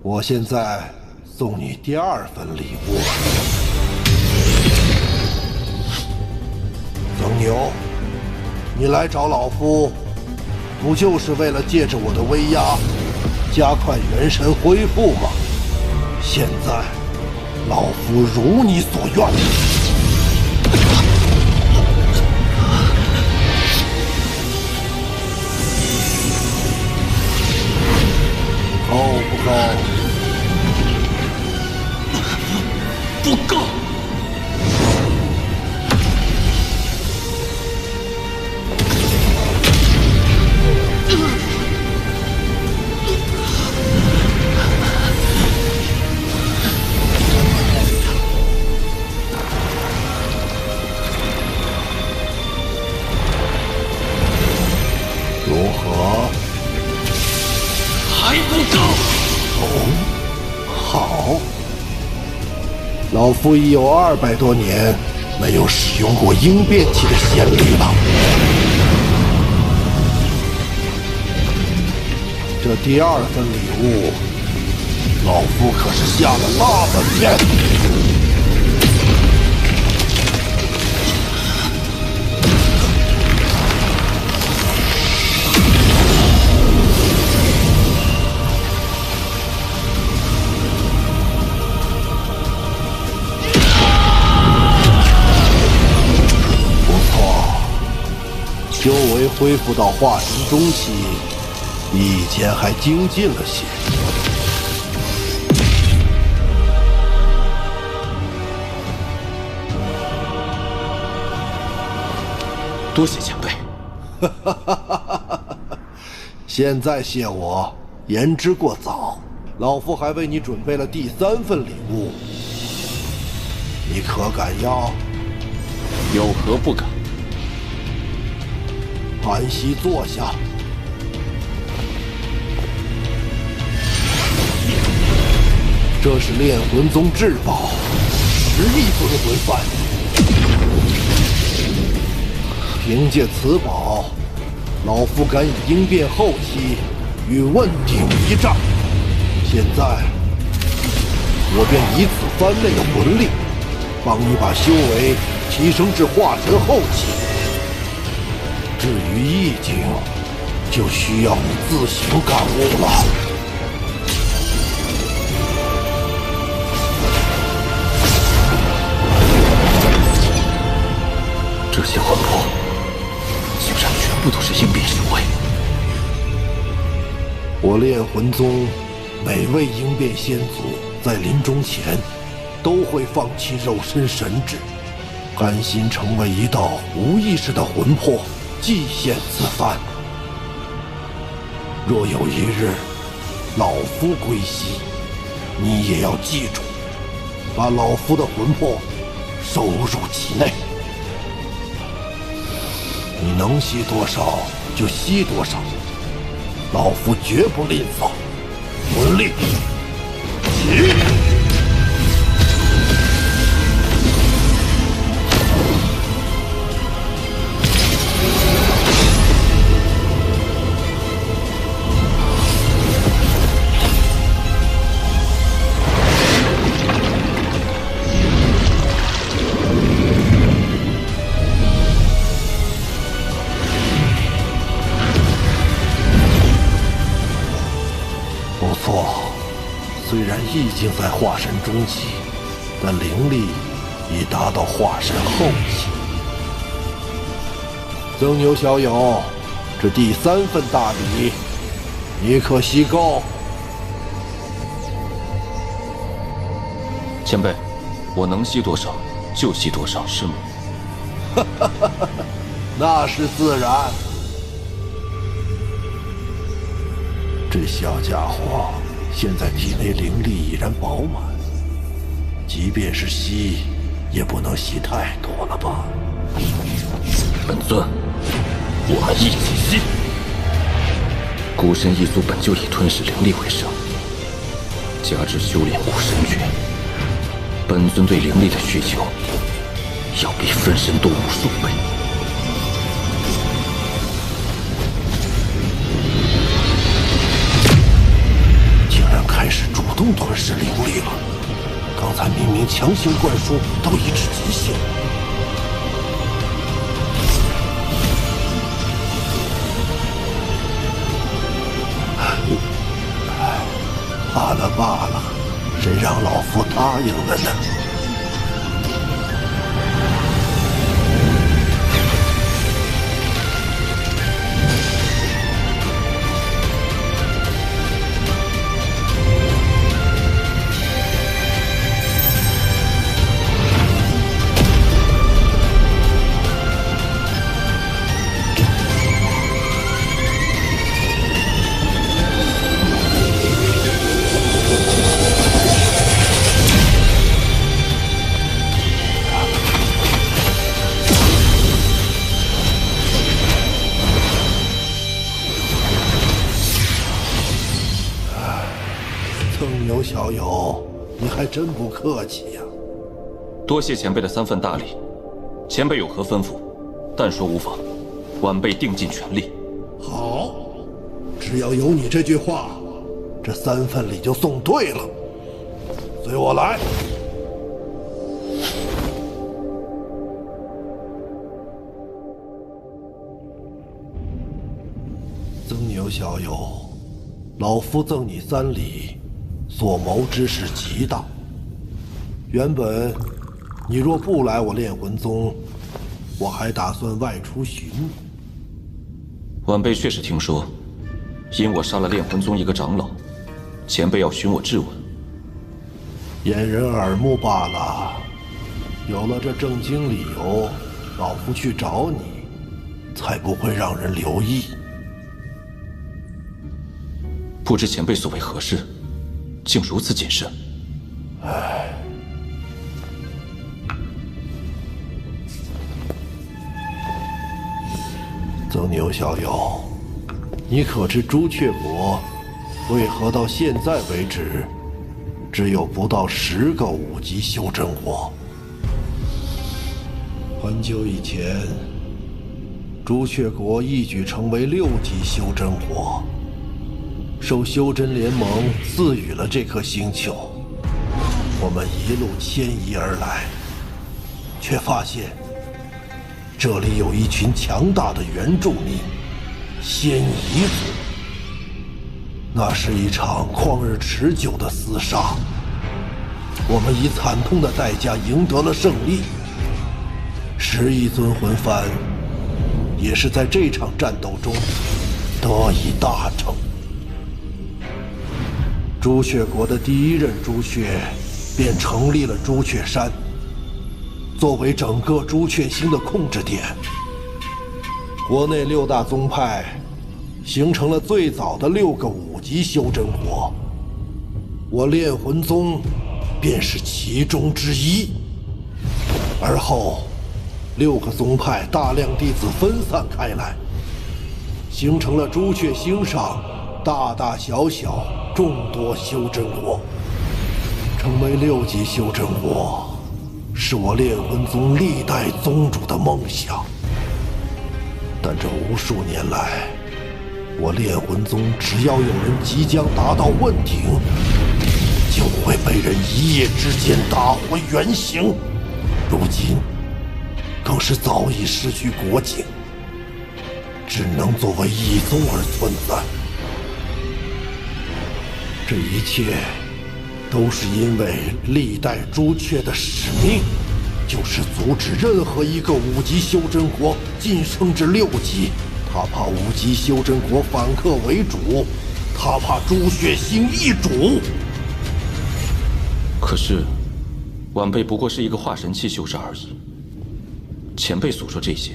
[SPEAKER 19] 我现在送你第2份礼物。曾牛，你来找老夫，不就是为了借着我的威压，加快元神恢复吗？现在，老夫如你所愿。够不够？
[SPEAKER 1] 不够。
[SPEAKER 19] 如何？
[SPEAKER 1] 还不够。
[SPEAKER 19] 好，老夫已有200多年没有使用过应变器的先例了。这第2份礼物，老夫可是下了大本钱。修为恢复到化神中期，比以前还精进了些。
[SPEAKER 3] 多谢前辈。
[SPEAKER 19] 现在谢我言之过早，老夫还为你准备了第3份礼物，你可敢要？
[SPEAKER 3] 有何不敢？
[SPEAKER 19] 安息坐下。这是炼魂宗至宝11尊魂幡，凭借此宝，老夫敢以应变后期与问鼎一战。现在，我便以此番内的魂力，帮你把修为提升至化神后期。至于意境，就需要你自行感悟了。
[SPEAKER 1] 这些魂魄，竟然全部都是应变修为。
[SPEAKER 19] 我炼魂宗每位应变先祖在临终前，都会放弃肉身神智，甘心成为一道无意识的魂魄。祭献此番。若有一日，老夫归西，你也要记住，把老夫的魂魄收入其内。你能吸多少就吸多少，老夫绝不吝啬。魂力，起！毕竟在化神中期，但灵力已达到化神后期。曾牛小友，这第3份大礼，你可悉够？
[SPEAKER 3] 前辈，我能吸多少就吸多少，是吗？
[SPEAKER 19] 那是自然。这小家伙现在体内灵力已然饱满，即便是吸，也不能吸太多了吧？
[SPEAKER 3] 本尊，我们一起吸。孤身一族本就以吞噬灵力为生，加之修炼武神诀，本尊对灵力的需求要比分身多无数倍。
[SPEAKER 19] 竟然开始主动吞噬灵力了，刚才明明强行灌输都已至极限。罢了罢了，谁让老夫答应了呢？小友，你还真不客气呀！
[SPEAKER 3] 多谢前辈的3份大礼，前辈有何吩咐，但说无妨，晚辈定尽全力。
[SPEAKER 19] 好，只要有你这句话，这3份礼就送对了。随我来。曾牛小友，老夫赠你3礼。所谋之事极大。原本，你若不来我炼魂宗，我还打算外出寻你。
[SPEAKER 3] 晚辈确实听说，因我杀了炼魂宗一个长老，前辈要寻我质问。
[SPEAKER 19] 掩人耳目罢了。有了这正经理由，老夫去找你，才不会让人留意。
[SPEAKER 3] 不知前辈所为何事？竟如此谨慎。
[SPEAKER 19] 唉，曾牛小友，你可知朱雀国为何到现在为止，只有不到10个5级修真火？很久以前，朱雀国一举成为6级修真火。受修真联盟赐予了这颗星球，我们一路迁移而来，却发现这里有一群强大的原住民仙夷族。那是一场旷日持久的厮杀，我们以惨痛的代价赢得了胜利。11尊魂幡也是在这场战斗中得以大成。朱雀国的第1任朱雀便成立了朱雀山，作为整个朱雀星的控制点。国内6大宗派形成了最早的6个5级修真火，我炼魂宗便是其中之一。而后6个宗派大量弟子分散开来，形成了朱雀星上大大小小众多修真火。成为6级修真火，是我炼魂宗历代宗主的梦想。但这无数年来，我炼魂宗只要有人即将达到问鼎，就会被人一夜之间打回原形。如今更是早已失去国境，只能作为一宗而存在。这一切都是因为历代朱雀的使命，就是阻止任何一个5级修真国晋升至6级。他怕5级修真国反客为主，他怕朱血星易主。
[SPEAKER 3] 可是，晚辈不过是一个化神期修士而已。前辈所说这些，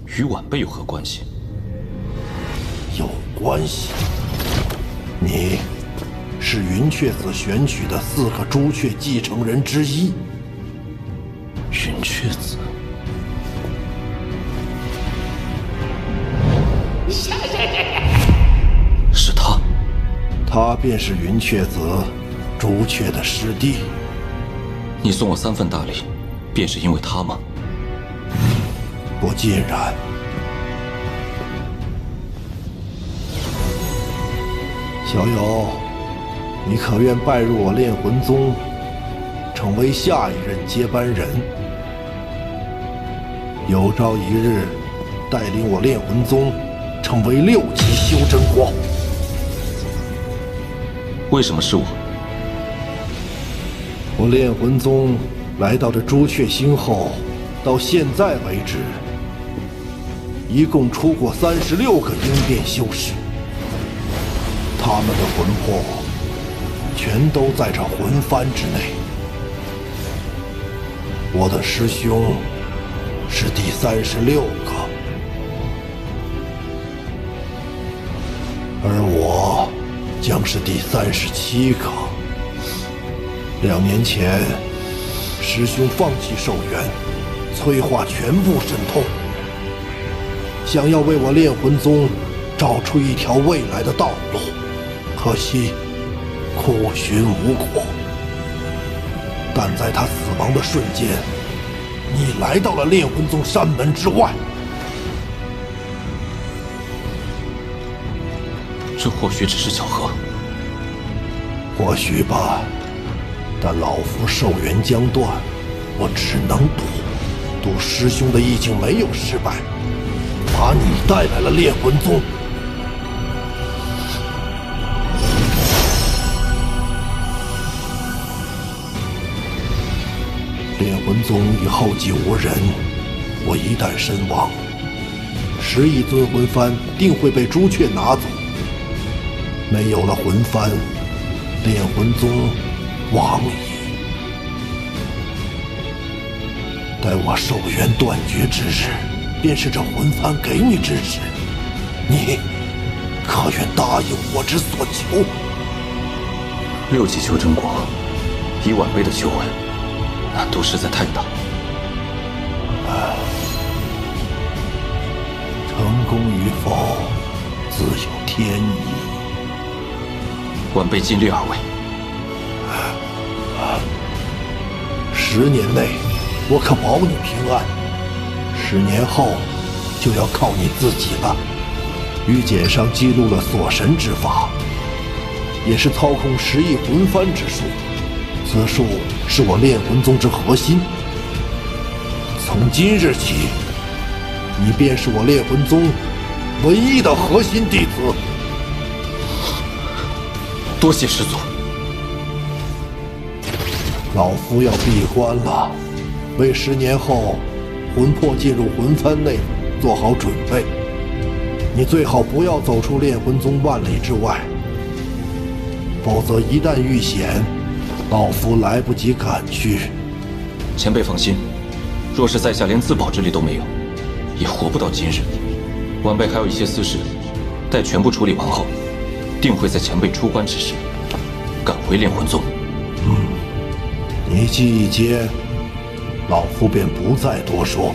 [SPEAKER 3] 与晚辈有何关系？
[SPEAKER 19] 有关系。你是云雀子选取的4个朱雀继承人之一。
[SPEAKER 3] 云雀子。是他。
[SPEAKER 19] 他便是云雀子朱雀的师弟。
[SPEAKER 3] 你送我3份大礼，便是因为他吗？
[SPEAKER 19] 不尽然。小友，你可愿拜入我炼魂宗，成为下一任接班人？有朝一日，带领我炼魂宗成为6级修真国。
[SPEAKER 3] 为什么是我？
[SPEAKER 19] 我炼魂宗来到这朱雀星后，到现在为止，一共出过36个应变修士，他们的魂魄全都在这魂幡之内。我的师兄是第36个，而我将是第37个。2年前，师兄放弃寿元，催化全部神通，想要为我炼魂宗找出一条未来的道路，可惜苦寻无果。但在他死亡的瞬间，你来到了炼魂宗山门之外。
[SPEAKER 3] 这或许只是巧合。
[SPEAKER 19] 或许吧，但老夫寿元将断，我只能赌师兄的意境没有失败，把你带来了炼魂宗。炼魂宗已后继无人，我一旦身亡，10亿尊魂幡定会被朱雀拿走。没有了魂幡，炼魂宗亡矣。待我寿元断绝之日，便是这魂幡给你之时，你可愿答应我之所求
[SPEAKER 3] ？6级修真国，以晚辈的修为，难度实在太大。
[SPEAKER 19] 成功与否，自有天意。
[SPEAKER 3] 晚辈尽力而为。
[SPEAKER 19] 10年内，我可保你平安。10年后，就要靠你自己了。玉简上记录了锁神之法，也是操控10亿魂幡之术。此术是我炼魂宗之核心。从今日起，你便是我炼魂宗唯一的核心弟子。
[SPEAKER 3] 多谢师祖。
[SPEAKER 19] 老夫要闭关了，为10年后魂魄进入魂幡内做好准备。你最好不要走出炼魂宗万里之外，否则一旦遇险，老夫来不及赶去。
[SPEAKER 3] 前辈放心，若是在下连自保之力都没有，也活不到今日。晚辈还有一些私事，待全部处理完后，定会在前辈出关之时赶回炼魂宗。
[SPEAKER 19] 你既一接，老夫便不再多说。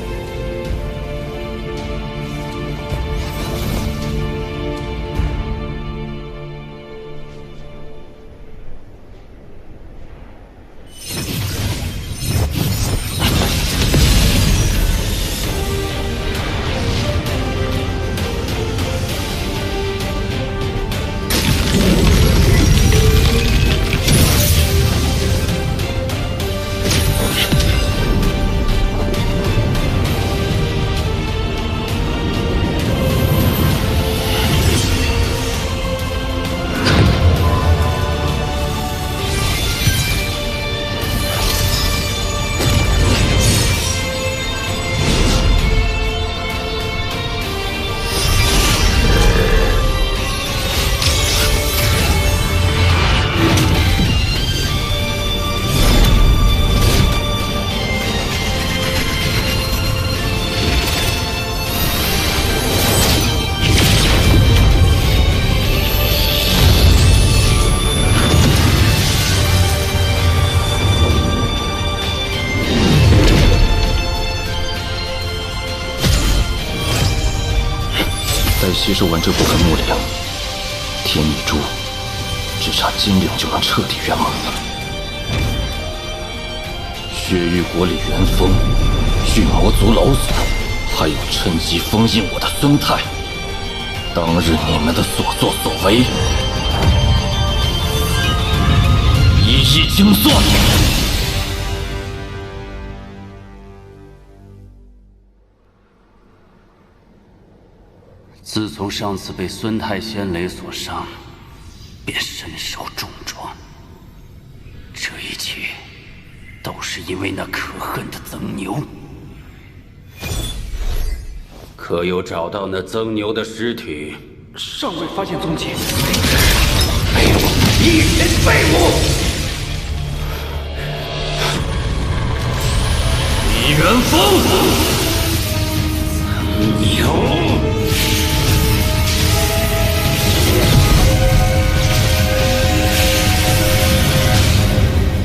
[SPEAKER 3] 接受完这部分墓陵，天女珠只差金陵就能彻底圆满了。血域国里元丰、巨魔族老祖，还有趁机封印我的孙泰，当日你们的所作所为，一一清算。
[SPEAKER 13] 自从上次被孙太仙雷所伤，便身受重创。这一切都是因为那可恨的曾牛。可有找到那曾牛的尸体？
[SPEAKER 4] 尚未发现踪迹。
[SPEAKER 12] 废物，一群废物！
[SPEAKER 3] 李元丰！